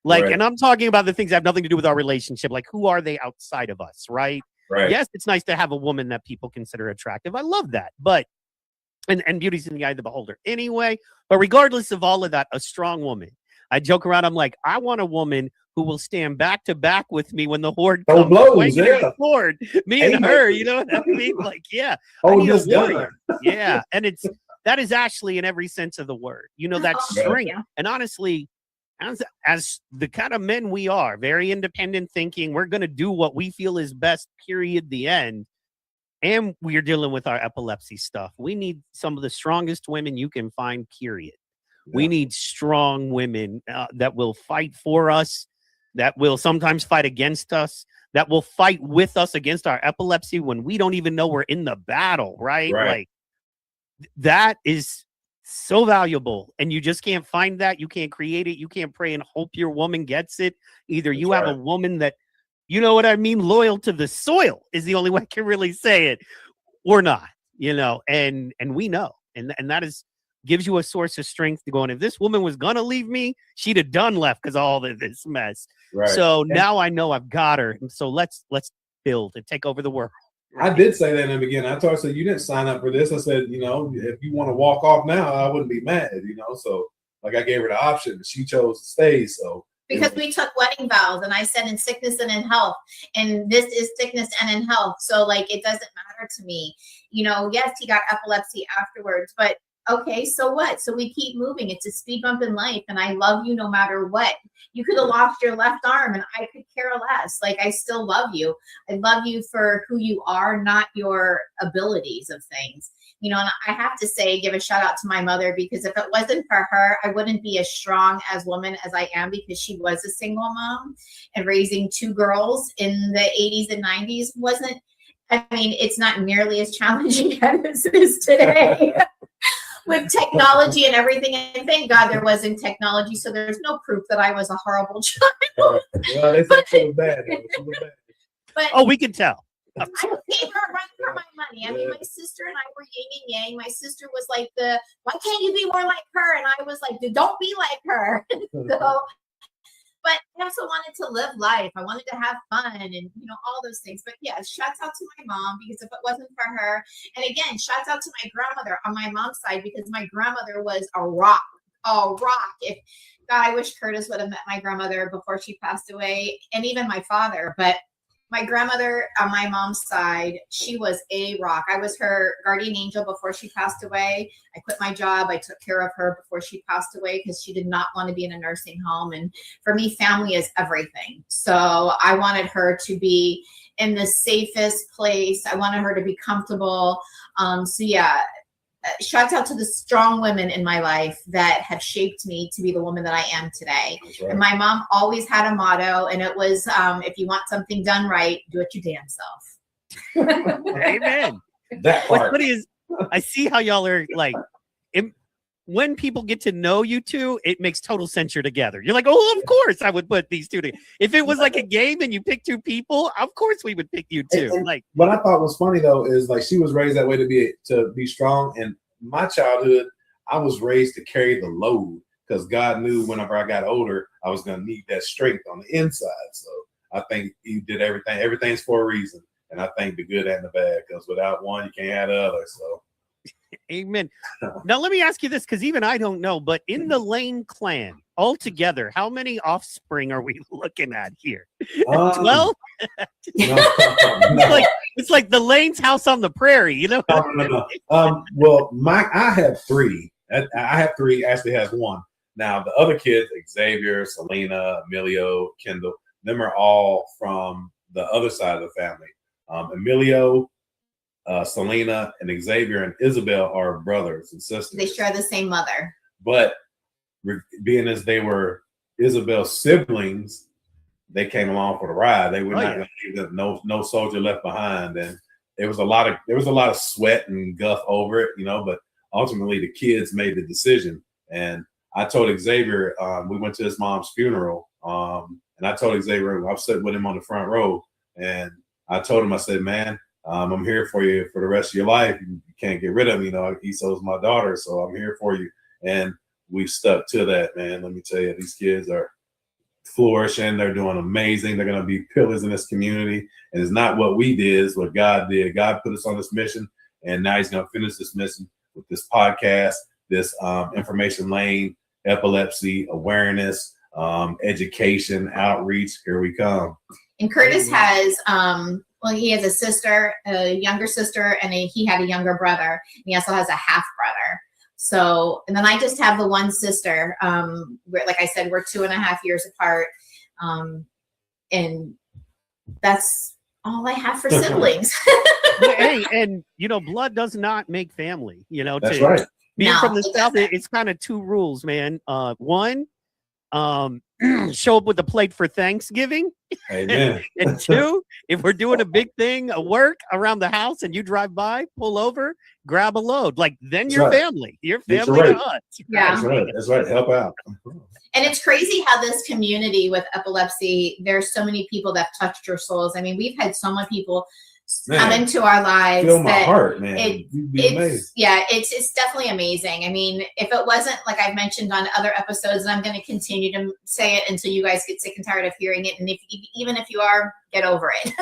Like, right. And I'm talking about the things that have nothing to do with our relationship. Like, who are they outside of us, right? Right. Yes, it's nice to have a woman that people consider attractive. I love that. But, and beauty's in the eye of the beholder anyway. But regardless of all of that, a strong woman. I joke around. I'm like, I want a woman who will stand back to back with me when the horde comes. Blows, yeah. Horde, me and her, you know what I mean? Like, yeah. Oh, I need a yes, warrior. Yeah. And that is Ashleigh in every sense of the word. That strength. Yeah. And honestly, as the kind of men we are, very independent thinking, we're going to do what we feel is best, period, the end. And we're dealing with our epilepsy stuff. We need some of the strongest women you can find, period. We need strong women that will fight for us, that will sometimes fight against us, that will fight with us against our epilepsy when we don't even know we're in the battle, right? Like, that is so valuable, and you just can't find that. You can't create it. You can't pray and hope your woman gets it. Either you have a woman that, you know what I mean, loyal to the soil is the only way I can really say it, or not, you know, and we know, and that is gives you a source of strength to go. And if this woman was gonna leave me, she'd have done left because all of this mess. So now I know I've got her, and so let's build and take over the world. I did say that in the beginning. I told her, so you didn't sign up for this. I said, you know, if you want to walk off now, I wouldn't be mad, you know. So like, I gave her the option, and she chose to stay. So because we took wedding vows, and I said in sickness and in health, and this is sickness and in health. So like, it doesn't matter to me, you know. Yes, he got epilepsy afterwards, but okay, so what? So we keep moving. It's a speed bump in life, and I love you no matter what. You could have lost your left arm, and I could care less. Like, I still love you. I love you for who you are, not your abilities of things. You know, and I have to say, give a shout out to my mother, because if it wasn't for her, I wouldn't be as strong as woman as I am, because she was a single mom, and raising two girls in the 80s and 90s wasn't, I mean, it's not nearly as challenging as it is today. With technology and everything, and thank God there wasn't technology, so there's no proof that I was a horrible child. Well, they said she was bad. But oh, we can tell. I paid her run for my money. I mean, my sister and I were yin and yang. My sister was like, why can't you be more like her? And I was like, don't be like her. So, but I also wanted to live life. I wanted to have fun and, you know, all those things. But yeah, shouts out to my mom, because if it wasn't for her, and again, shouts out to my grandmother on my mom's side, because my grandmother was a rock. If God, I wish Curtis would have met my grandmother before she passed away, and even my father. But my grandmother on my mom's side, she was a rock. I was her guardian angel before she passed away. I quit my job. I took care of her before she passed away, because she did not want to be in a nursing home. And for me, family is everything. So I wanted her to be in the safest place. I wanted her to be comfortable. So yeah, shouts out to the strong women in my life that have shaped me to be the woman that I am today. Right. And my mom always had a motto, and it was, if you want something done right, do it your damn self. Amen. That part. What is, I see how y'all are like, when people get to know you two, it makes total sense you're together. You're like, oh, of course I would put these two together. If it was like a game and you pick two people, of course we would pick you two. And like, what I thought was funny though is, like, she was raised that way to be strong. And my childhood, I was raised to carry the load, because God knew whenever I got older, I was going to need that strength on the inside. So I think He did everything. Everything's for a reason. And I think the good and the bad, because without one, you can't have the other. So. Amen. Now, let me ask you this, because even I don't know, but in the Lane clan altogether, how many offspring are we looking at here? 12? It's like the Lane's house on the prairie, you know? No. Well, I have three. I have three. Ashley has one. Now, the other kids, Xavier, Selena, Emilio, Kendall, them are all from the other side of the family. Emilio, Selena, and Xavier and Isabel are brothers and sisters. They share the same mother. But being as they were Isabel's siblings, they came along for the ride. They were not going to leave them, no soldier left behind. And there was a lot of sweat and guff over it, you know, but ultimately the kids made the decision. And I told Xavier, we went to his mom's funeral, and I told Xavier, I was sitting with him on the front row, and I told him, I said, man, I'm here for you for the rest of your life. You can't get rid of me. You know, Esau's my daughter, so I'm here for you. And we've stuck to that, man. Let me tell you, these kids are flourishing. They're doing amazing. They're going to be pillars in this community. And it's not what we did, it's what God did. God put us on this mission, and now He's going to finish this mission with this podcast, this information lane, epilepsy, awareness, education, outreach. Here we come. And Curtis has, well, he has a sister, a younger sister, and he had a younger brother. And he also has a half brother. So, and then I just have the one sister. Like I said, we're 2.5 years apart. And that's all I have for siblings. Hey, and you know, blood does not make family, you know. That's right. Being No, from the it South, doesn't. it's kind of two rules, man. One, show up with a plate for Thanksgiving. Amen. And two, if we're doing a big thing, a work around the house, and you drive by, pull over, grab a load. Like then That's you're right. family. You're That's family right. to us. Yeah. That's right. That's right. Help out. And it's crazy how this community with epilepsy, there's so many people that touched your souls. I mean, we've had so many people come Man, into our lives feel my that heart, man. it- You'd be amazed. it's definitely amazing. I mean, if it wasn't, like I've mentioned on other episodes, and I'm going to continue to say it until you guys get sick and tired of hearing it, and even if you are, get over it.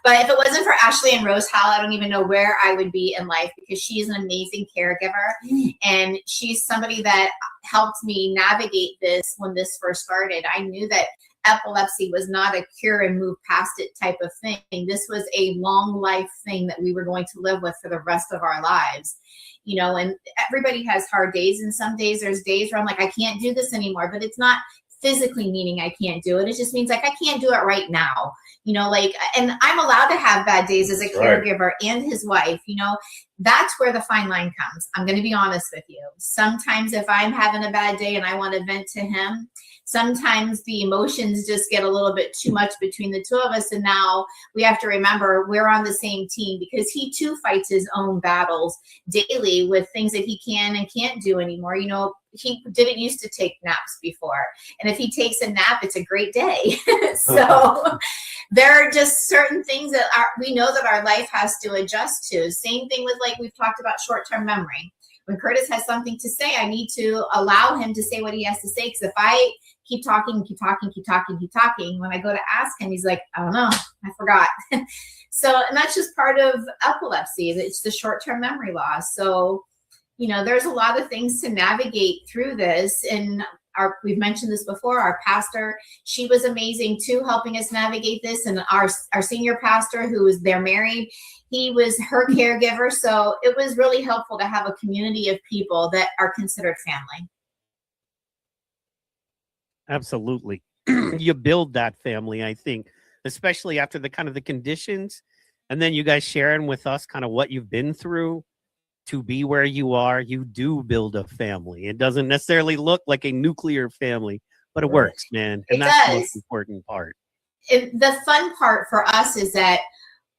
But if it wasn't for Ashleigh and Rose Howell, I don't even know where I would be in life, because she is an amazing caregiver, and she's somebody that helped me navigate this when this first started. I knew that epilepsy was not a cure and move past it type of thing. This was a long life thing that we were going to live with for the rest of our lives. You know, and everybody has hard days, and some days there's days where I'm like, I can't do this anymore, but it's not physically meaning I can't do it. It just means like I can't do it right now. You know, like, and I'm allowed to have bad days as a caregiver and his wife. You know, that's where the fine line comes. I'm going to be honest with you. Sometimes if I'm having a bad day and I want to vent to him, sometimes the emotions just get a little bit too much between the two of us. And now we have to remember we're on the same team, because he too fights his own battles daily with things that he can and can't do anymore. You know, he didn't used to take naps before. And if he takes a nap, it's a great day. So there are just certain things that we know that our life has to adjust to. Same thing with, like we've talked about, short-term memory. When Curtis has something to say, I need to allow him to say what he has to say. Because if I keep talking, when I go to ask him, he's like, I don't know, I forgot. So, and that's just part of epilepsy. It's the short-term memory loss. So, you know, there's a lot of things to navigate through this. And we've mentioned this before, our pastor, she was amazing too, helping us navigate this. And our senior pastor, they're married, he was her caregiver. So it was really helpful to have a community of people that are considered family. Absolutely. You build that family, I think, especially after the kind of the conditions, and then you guys sharing with us kind of what you've been through to be where you are. You do build a family. It doesn't necessarily look like a nuclear family, but it works, man. And that's the most important part. The fun part for us is that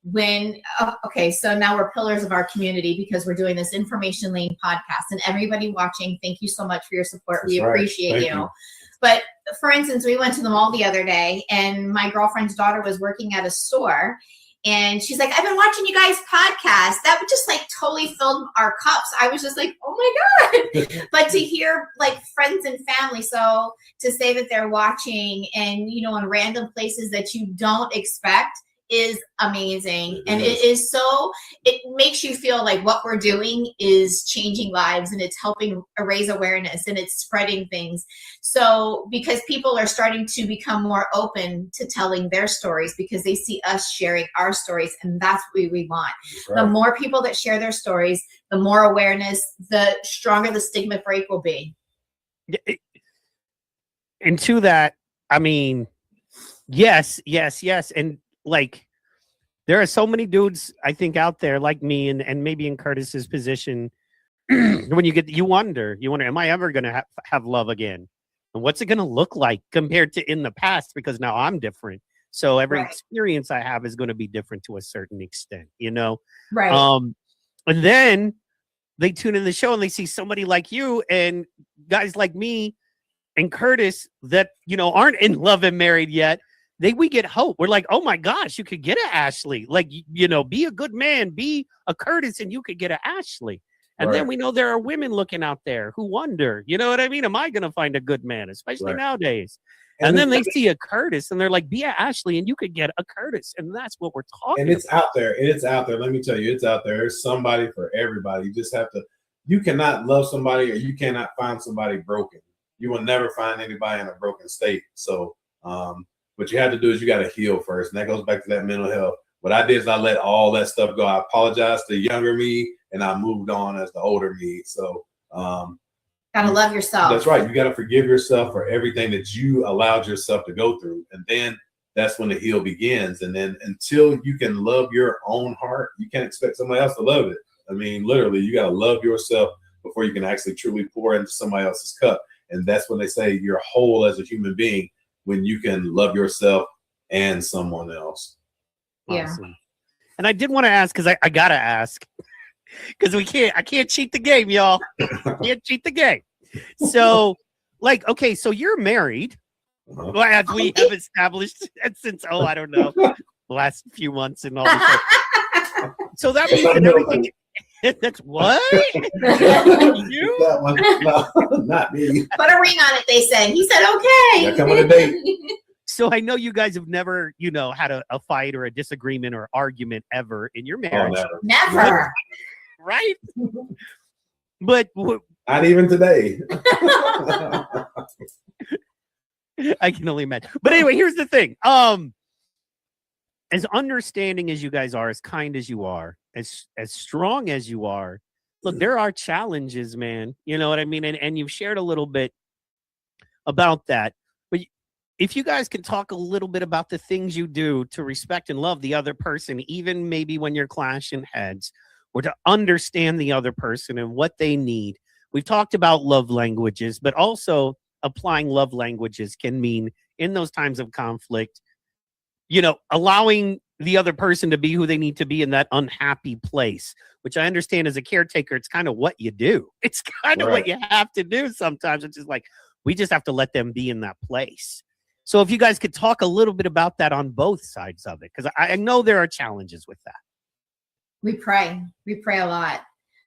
so now we're pillars of our community, because we're doing this Information Lane podcast, and everybody watching, thank you so much for your support. We appreciate you. But for instance, we went to the mall the other day, and my girlfriend's daughter was working at a store, and she's like, I've been watching you guys' podcast. That would just like totally filled our cups. I was just like, oh my God. But to hear like friends and family, so to say that they're watching, and, you know, in random places that you don't expect, is amazing. And it makes you feel like what we're doing is changing lives, and it's helping raise awareness, and it's spreading things. So because people are starting to become more open to telling their stories, because they see us sharing our stories, and that's what we want. Right. The more people that share their stories, the more awareness, the stronger the stigma break will be. And to that, I mean, yes. And like, there are so many dudes, I think, out there like me, and maybe in Curtis's position, when you wonder, am I ever going to have love again? And what's it going to look like compared to in the past? Because now I'm different. So every experience I have is going to be different to a certain extent, you know? Right. And then they tune in the show and they see somebody like you and guys like me and Curtis that, you know, aren't in love and married yet. We get hope. We're like, oh my gosh, you could get an Ashleigh. Like, you know, be a good man, be a Curtis, and you could get an Ashleigh. And then we know there are women looking out there who wonder, you know what I mean? Am I going to find a good man, especially nowadays? And then they see a Curtis and they're like, be an Ashleigh and you could get a Curtis. And that's what we're talking about. And it's out there. It's out there. Let me tell you, it's out there. There's somebody for everybody. You just have to, you cannot love somebody, or you cannot find somebody broken. You will never find anybody in a broken state. So, what you have to do is you got to heal first. And that goes back to that mental health. What I did is I let all that stuff go. I apologized to the younger me, and I moved on as the older me. So, gotta love yourself. That's right. You got to forgive yourself for everything that you allowed yourself to go through. And then that's when the heal begins. And then until you can love your own heart, you can't expect somebody else to love it. I mean, literally, you got to love yourself before you can actually truly pour into somebody else's cup. And that's when they say you're whole as a human being, when you can love yourself and someone else. Yeah. Awesome. And I did want to ask, because I gotta ask, because I can't cheat the game, y'all. Can't cheat the game. So, like, okay, so you're married. Well, as we have established since, I don't know, the last few months and all this stuff. So that means that everything. That's what? You? That one, no, not me. Put a ring on it, they said. He said, okay. Yeah, come on a date. So I know you guys have never, had a fight or a disagreement or argument ever in your marriage. Oh, Never. Right? But not even today. I can only imagine. But anyway, here's the thing. As understanding as you guys are, as kind as you are, as strong as you are, look, there are challenges, man. You know what I mean? And you've shared a little bit about that. But if you guys can talk a little bit about the things you do to respect and love the other person, even maybe when you're clashing heads, or to understand the other person and what they need. We've talked about love languages, but also applying love languages can mean in those times of conflict, allowing the other person to be who they need to be in that unhappy place, which I understand as a caretaker, it's kind of what you do. It's kind of what you have to do sometimes. It's just like, we just have to let them be in that place. So if you guys could talk a little bit about that on both sides of it, because I know there are challenges with that. We pray a lot.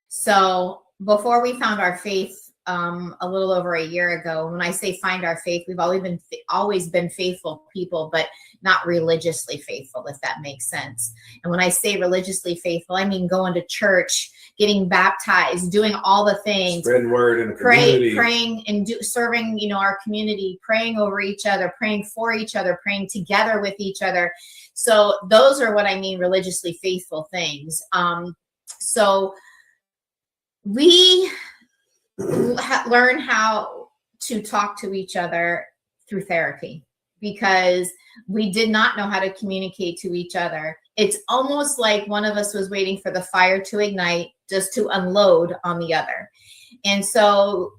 So before we found our faith, a little over a year ago, when I say find our faith, we've always been faithful people, but not religiously faithful, if that makes sense. And when I say religiously faithful, I mean going to church, getting baptized, doing all the things, spreading word in the community, praying and serving, our community, praying over each other, praying for each other, praying together with each other. So those are what I mean religiously faithful things. So we learn how to talk to each other through therapy, because we did not know how to communicate to each other. It's almost like one of us was waiting for the fire to ignite just to unload on the other. And so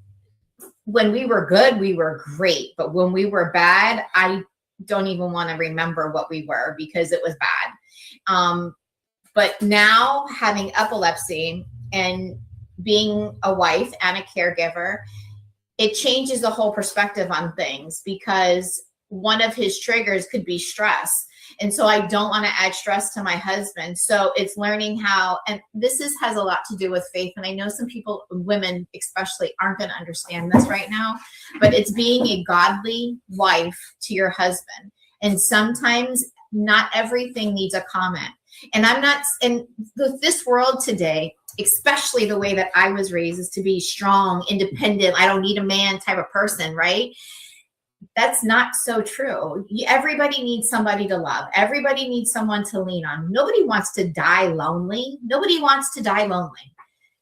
when we were good, we were great. But when we were bad, I don't even want to remember what we were, because it was bad. But now having epilepsy and being a wife and a caregiver, it changes the whole perspective on things, because one of his triggers could be stress. And so I don't want to add stress to my husband. So it's learning how, and this has a lot to do with faith. And I know some people, women especially, aren't going to understand this right now, but it's being a godly wife to your husband. And sometimes not everything needs a comment. And I'm not, in this world today, especially the way that I was raised, is to be strong, independent. I don't need a man type of person, right? That's not so true. Everybody needs somebody to love. Everybody needs someone to lean on. Nobody wants to die lonely. Nobody wants to die lonely.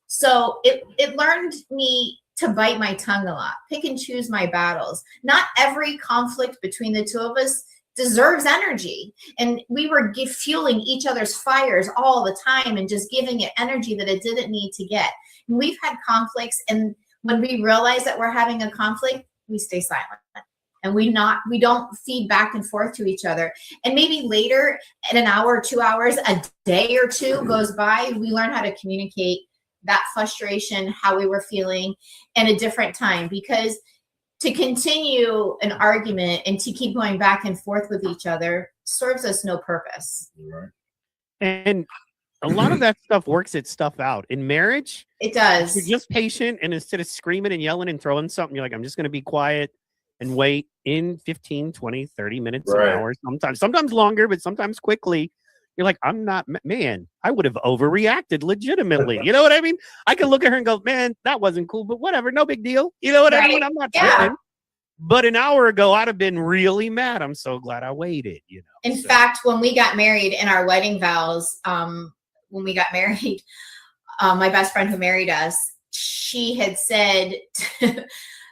So it learned me to bite my tongue a lot, pick and choose my battles. Not every conflict between the two of us deserves energy. And we were fueling each other's fires all the time and just giving it energy that it didn't need to get. And we've had conflicts, and when we realize that we're having a conflict, we stay silent. And we don't feed back and forth to each other. And maybe later, in an hour or 2 hours, a day or two goes by, we learn how to communicate that frustration, how we were feeling, in a different time. Because to continue an argument and to keep going back and forth with each other serves us no purpose. Right. And a lot of that stuff works its stuff out. In marriage, it does. You're just patient, and instead of screaming and yelling and throwing something, you're like, I'm just going to be quiet and wait. In 15, 20, 30 minutes, an hour, sometimes longer, but sometimes quickly. You're like, I'm not, man, I would have overreacted legitimately. You know what I mean? I could look at her and go, man, that wasn't cool, but whatever, no big deal. You know what I mean? I'm not tripping. But an hour ago, I'd have been really mad. I'm so glad I waited, In fact, when we got married, in our wedding vows, when we got married, my best friend who married us, she had said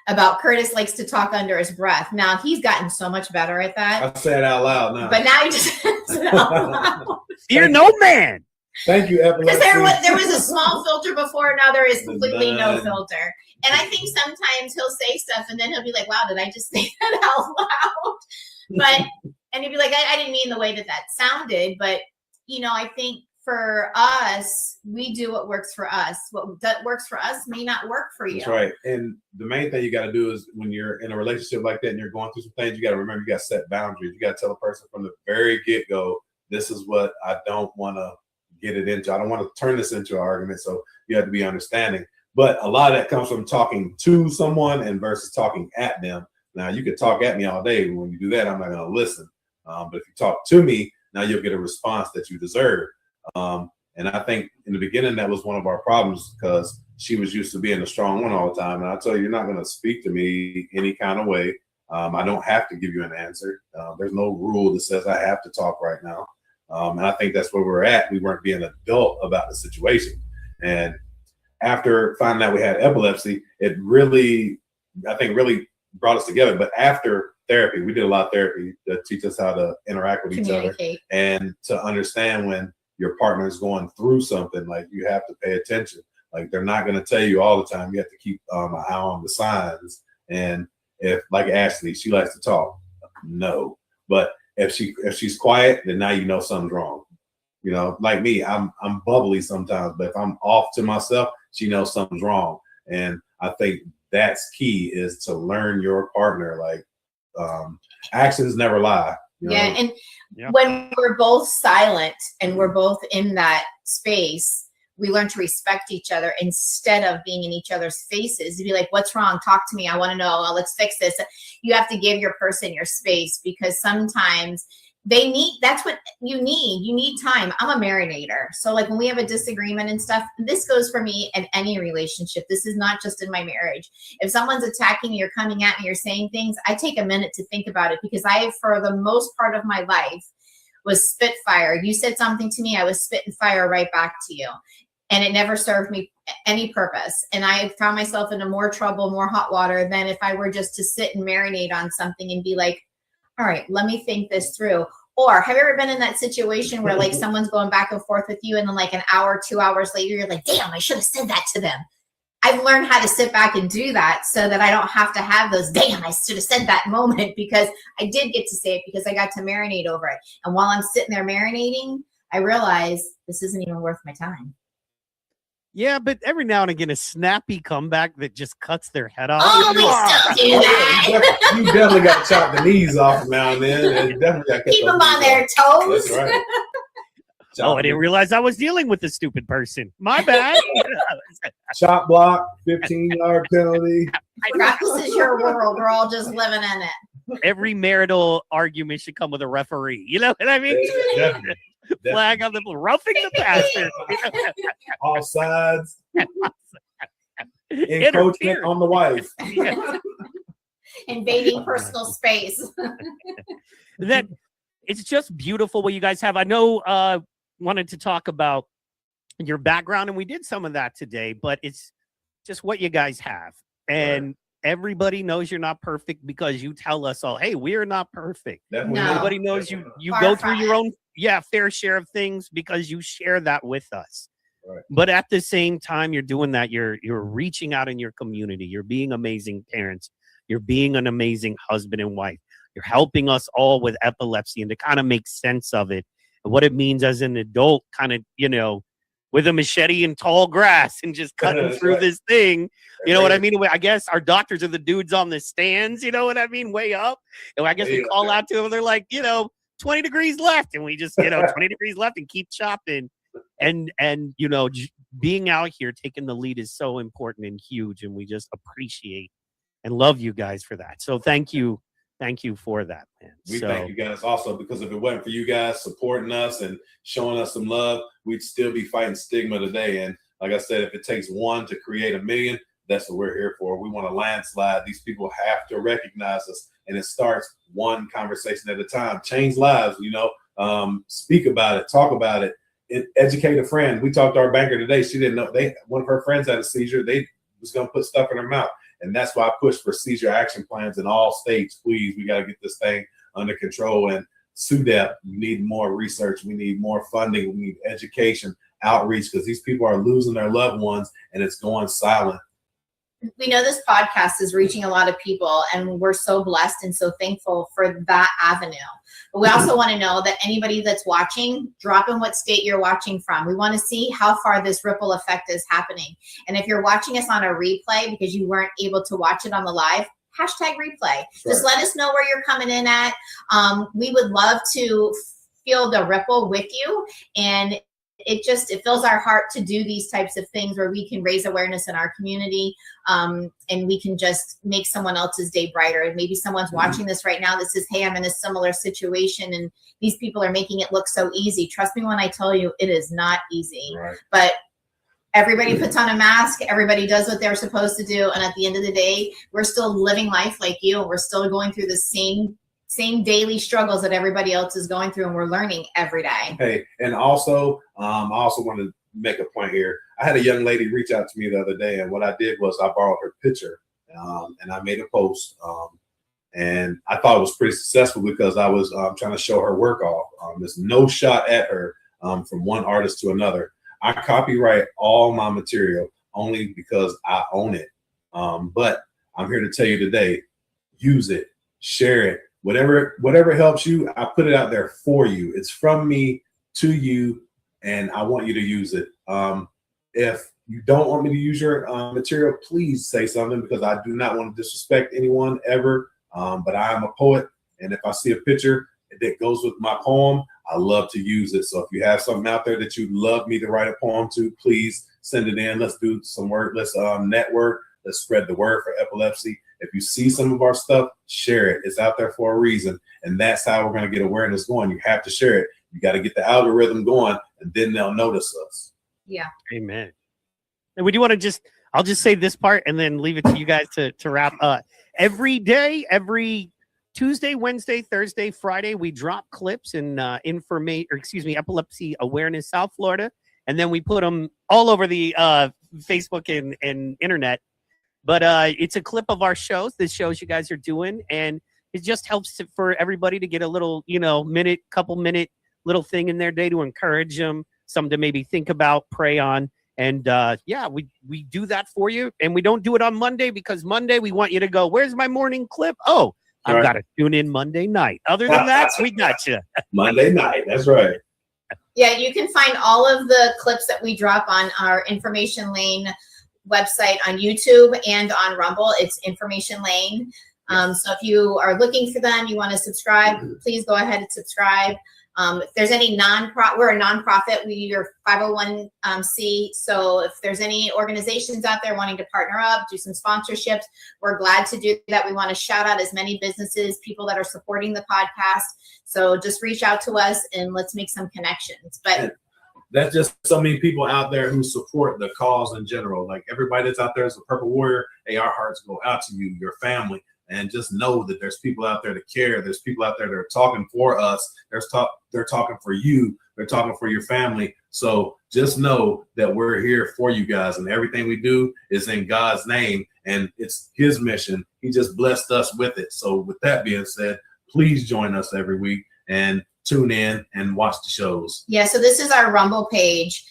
about Curtis likes to talk under his breath. Now, he's gotten so much better at that. I say it out loud now. But now he just says it out loud. Fear no man. Thank you, Because Epilepsy. there was a small filter before, now there is completely no None. filter. And I think sometimes he'll say stuff and then he'll be like, wow, did I just say that out loud? But, and he'd be like, I didn't mean the way that sounded. But, you know, I think for us, we do what works for us. What that works for us may not work for you. That's right. And the main thing you got to do is when you're in a relationship like that and you're going through some things, you got to remember you got to set boundaries. You got to tell a person from the very get-go, this is what I don't want to get it into. I don't want to turn this into an argument. So you have to be understanding. But a lot of that comes from talking to someone and versus talking at them. Now, you could talk at me all day. When you do that, I'm not going to listen. But if you talk to me, now you'll get a response that you deserve. And I think in the beginning, that was one of our problems because she was used to being a strong one all the time. And I tell you, you're not going to speak to me any kind of way. I don't have to give you an answer. There's no rule that says I have to talk right now. And I think that's where we're at. We weren't being adult about the situation. And after finding out we had epilepsy, it really, I think, really brought us together. But after therapy, we did a lot of therapy to teach us how to interact with each other and to understand when your partner is going through something, like you have to pay attention. Like they're not going to tell you all the time. You have to keep an eye on the signs. And if, like Ashleigh, she likes to talk, no. But if she's quiet, then now you know something's wrong. You know, like me, I'm bubbly sometimes, but if I'm off to myself, she knows something's wrong. And I think that's key, is to learn your partner. Like actions never lie. You know? Yeah, and when we're both silent and we're both in that space, we learn to respect each other instead of being in each other's faces. To be like, what's wrong? Talk to me. I want to know. Let's fix this. You have to give your person your space, because sometimes that's what you need. You need time. I'm a marinator. So like when we have a disagreement and stuff, this goes for me in any relationship. This is not just in my marriage. If someone's attacking me or coming at me or saying things, I take a minute to think about it, because for the most part of my life, was spitfire. You said something to me, I was spit and fire right back to you. And it never served me any purpose. And I found myself into more trouble, more hot water than if I were just to sit and marinate on something and be like, all right, let me think this through. Or have you ever been in that situation where like someone's going back and forth with you, and then like an hour, 2 hours later, you're like, damn, I should have said that to them. I've learned how to sit back and do that so that I don't have to have those, damn, I should have said that moment, because I did get to say it, because I got to marinate over it. And while I'm sitting there marinating, I realize this isn't even worth my time. Yeah, but every now and again, a snappy comeback that just cuts their head off. Oh, we still do that. You definitely got to chop the knees off now and then. And definitely got to keep them on their toes. That's right. Oh, I didn't realize I was dealing with a stupid person. My bad. Chop block, 15-yard penalty. I forgot this is your world. We're all just living in it. Every marital argument should come with a referee. You know what I mean? Definitely. Flag on the roughing the passer. All sides. Encroachment on the wife. Yeah. Invading personal space. That it's just beautiful what you guys have. I know wanted to talk about your background, and we did some of that today, but it's just what you guys have. And everybody knows you're not perfect, because you tell us all, hey, we're not perfect. Definitely. No. Everybody knows you Far go from through your it. own fair share of things, because you share that with us. Right. But at the same time, you're doing that. You're reaching out in your community. You're being amazing parents. You're being an amazing husband and wife. You're helping us all with epilepsy and to kind of make sense of it and what it means as an adult, kind of, you know, with a machete in tall grass and just cutting through this thing. You know what I mean? I guess our doctors are the dudes on the stands, you know what I mean? Way up. And I guess we call out to them. They're like, 20 degrees left. And we just, 20 degrees left and keep chopping. And being out here, taking the lead is so important and huge. And we just appreciate and love you guys for that. So thank you. Thank you for that, man. We thank you guys also, because if it wasn't for you guys supporting us and showing us some love, we'd still be fighting stigma today. And like I said, if it takes one to create 1 million, that's what we're here for. We want to landslide. These people have to recognize us, and it starts one conversation at a time. Change lives, speak about it, talk about it, educate a friend. We talked to our banker today. She didn't know one of her friends had a seizure. They was going to put stuff in her mouth. And that's why I push for seizure action plans in all states. Please, we got to get this thing under control. And SUDEP, we need more research, we need more funding, we need education, outreach, because these people are losing their loved ones and it's going silent. We know this podcast is reaching a lot of people, and we're so blessed and so thankful for that avenue. But we also want to know that anybody that's watching, drop in what state you're watching from. We want to see how far this ripple effect is happening. And if you're watching us on a replay because you weren't able to watch it on the live, hashtag replay. Sure. Just let us know where you're coming in at. We would love to feel the ripple with you, and it fills our heart to do these types of things where we can raise awareness in our community, and we can just make someone else's day brighter. And maybe someone's watching this right now that says, hey, I'm in a similar situation and these people are making it look so easy. Trust me when I tell you, it is not easy. Right. But everybody puts on a mask, everybody does what they're supposed to do, and at the end of the day, we're still living life like you, and we're still going through the same daily struggles that everybody else is going through, and we're learning every day. Hey, and also, I also want to make a point here. I had a young lady reach out to me the other day, and what I did was I borrowed her picture, and I made a post, and I thought it was pretty successful because I was trying to show her work off. There's no shot at her from one artist to another. I copyright all my material only because I own it. But I'm here to tell you today, use it, share it. Whatever helps you, I put it out there for you. It's from me to you, and I want you to use it. If you don't want me to use your material, please say something, because I do not want to disrespect anyone ever. But I am a poet, and if I see a picture that goes with my poem, I love to use it. So if you have something out there that you'd love me to write a poem to, please send it in. Let's do some work. Let's network. Let's spread the word for epilepsy. If you see some of our stuff, share it. It's out there for a reason. And that's how we're going to get awareness going. You have to share it. You got to get the algorithm going, and then they'll notice us. Yeah. Amen. And would you want to I'll just say this part and then leave it to you guys to wrap up. Every day, every Tuesday, Wednesday, Thursday, Friday, we drop clips in Epilepsy Awareness South Florida. And then we put them all over the Facebook and internet. But it's a clip of our shows, the shows you guys are doing, and it just helps for everybody to get a little, couple minute little thing in their day to encourage them, something to maybe think about, pray on. And we do that for you. And we don't do it on Monday, because Monday we want you to go, where's my morning clip? Oh, I've got to tune in Monday night. Other than that, we got you. Monday night. That's right. Yeah, you can find all of the clips that we drop on our Information Lane website on YouTube and on Rumble. It's Information Lane. So if you are looking for them, you want to subscribe, please go ahead and subscribe. If there's any we're a nonprofit, we are 501c. So if there's any organizations out there wanting to partner up, do some sponsorships, we're glad to do that. We want to shout out as many businesses, people that are supporting the podcast. So just reach out to us and let's make some connections. But that's just so many people out there who support the cause in general. Like everybody that's out there is a Purple Warrior. Hey, our hearts go out to you, your family. And just know that there's people out there that care. There's people out there that are talking for us. They're talking for you. They're talking for your family. So just know that we're here for you guys. And everything we do is in God's name. And it's his mission. He just blessed us with it. So with that being said, please join us every week and tune in and watch the shows. Yeah, so this is our Rumble page.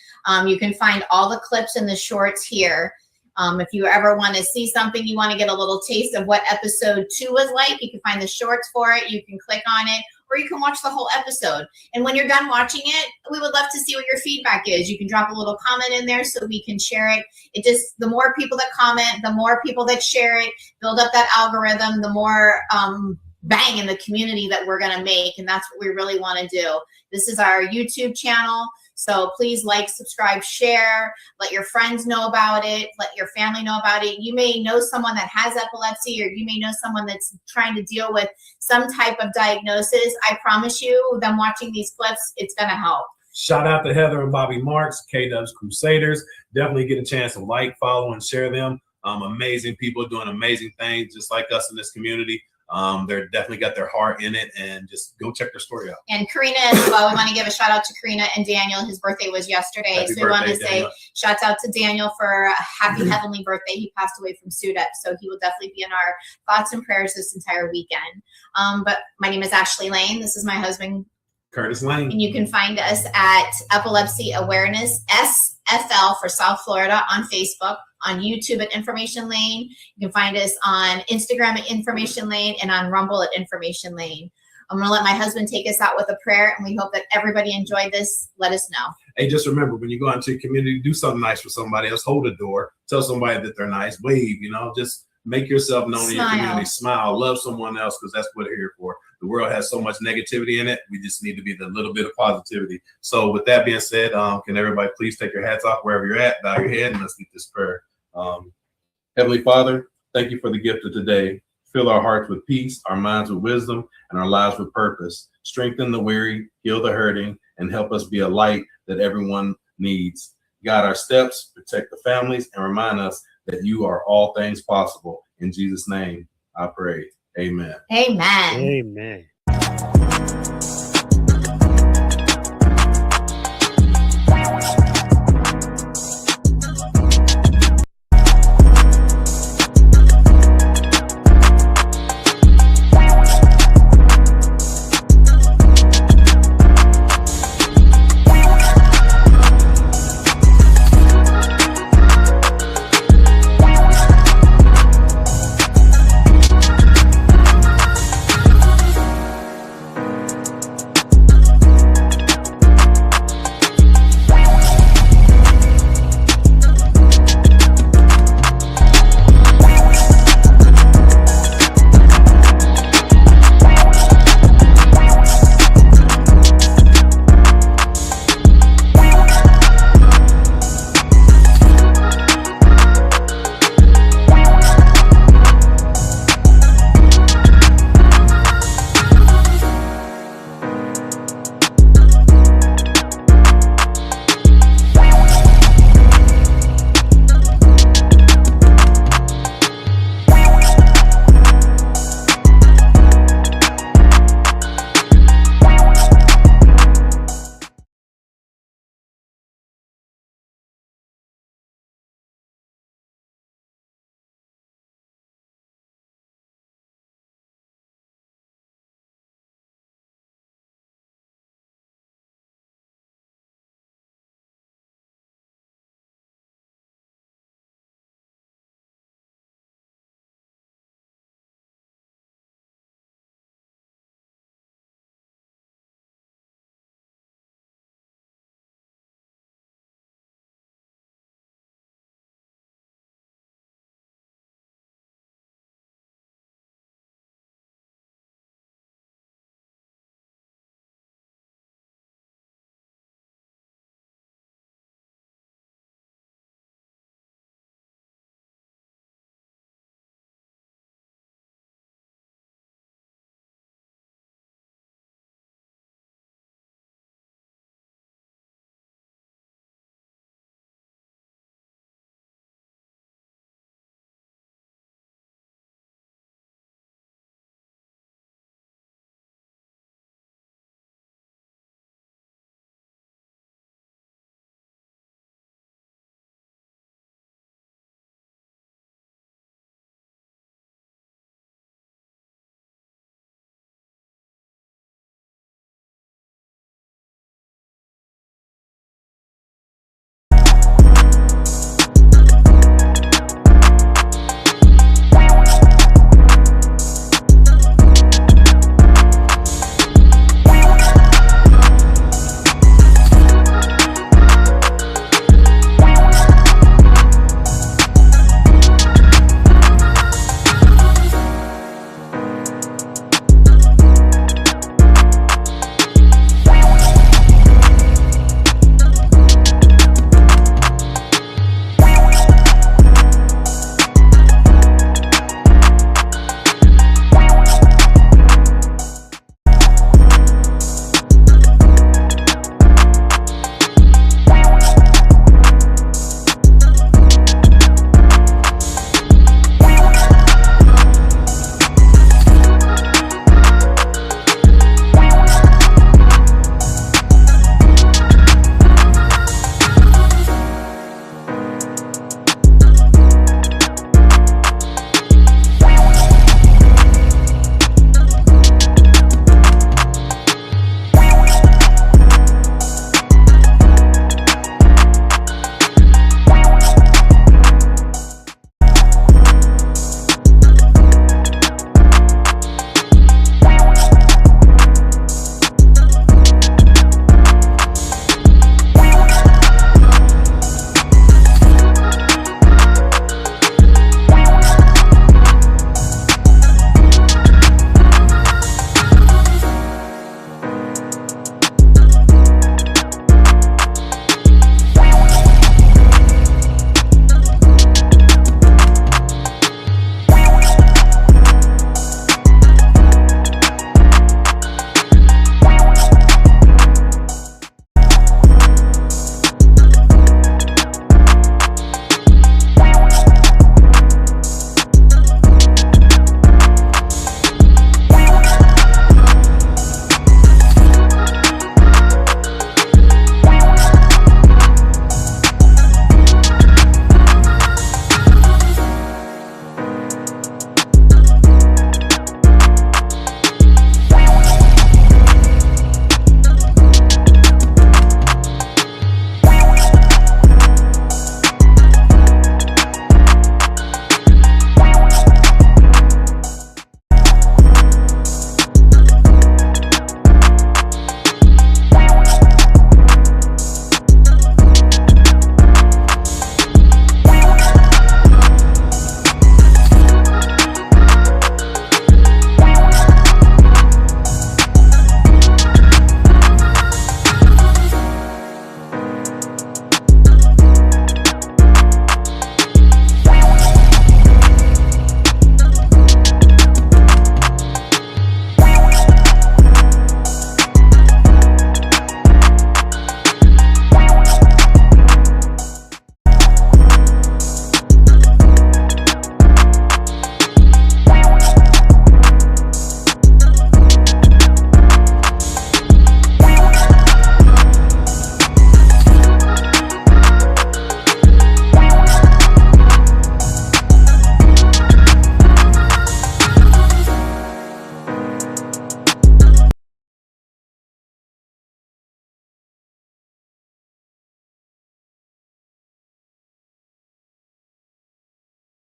You can find all the clips and the shorts here. If you ever want to see something, you want to get a little taste of what episode 2 was like, you can find the shorts for it. You can click on it, or you can watch the whole episode. And when you're done watching it, we would love to see what your feedback is. You can drop a little comment in there so we can share it. The more people that comment, the more people that share it, build up that algorithm, the more bang in the community that we're going to make. And that's what we really want to do. This is our YouTube channel. So please like, subscribe, share, let your friends know about it, let your family know about it. You may know someone that has epilepsy, or you may know someone that's trying to deal with some type of diagnosis. I promise you, them watching these clips, it's going to help. Shout out to Heather and Bobby Marks, K-Dubs Crusaders. Definitely get a chance to like, follow, and share them. Amazing people doing amazing things, just like us in this community. They're definitely got their heart in it, and just go check their story out. And Karina as well. We want to give a shout out to Karina and Daniel. His birthday was yesterday. Happy So we want to birthday, Daniel. say shouts out to Daniel for a happy heavenly birthday. He passed away from SUDEP. So he will definitely be in our thoughts and prayers this entire weekend. But my name is Ashleigh Lane. This is my husband, Curtis Lane. and you can find us at Epilepsy Awareness, SFL for South Florida, on Facebook, on YouTube at Information Lane. You can find us on Instagram at Information Lane, and on Rumble at Information Lane. I'm going to let my husband take us out with a prayer, and we hope that everybody enjoyed this. Let us know. Hey, just remember, when you go out into your community, do something nice for somebody else. Hold a door. Tell somebody that they're nice. Wave, just make yourself known in your community. Smile. Love someone else, because that's what we're here for. The world has so much negativity in it. We just need to be the little bit of positivity. So with that being said, can everybody please take your hats off wherever you're at, bow your head, and let's get this prayer. Heavenly Father, thank you for the gift of today. Fill our hearts with peace, our minds with wisdom, and our lives with purpose. Strengthen the weary, heal the hurting, and help us be a light that everyone needs. Guide our steps, protect the families, and remind us that you are all things possible. In Jesus' name, I pray. Amen. Amen. Amen.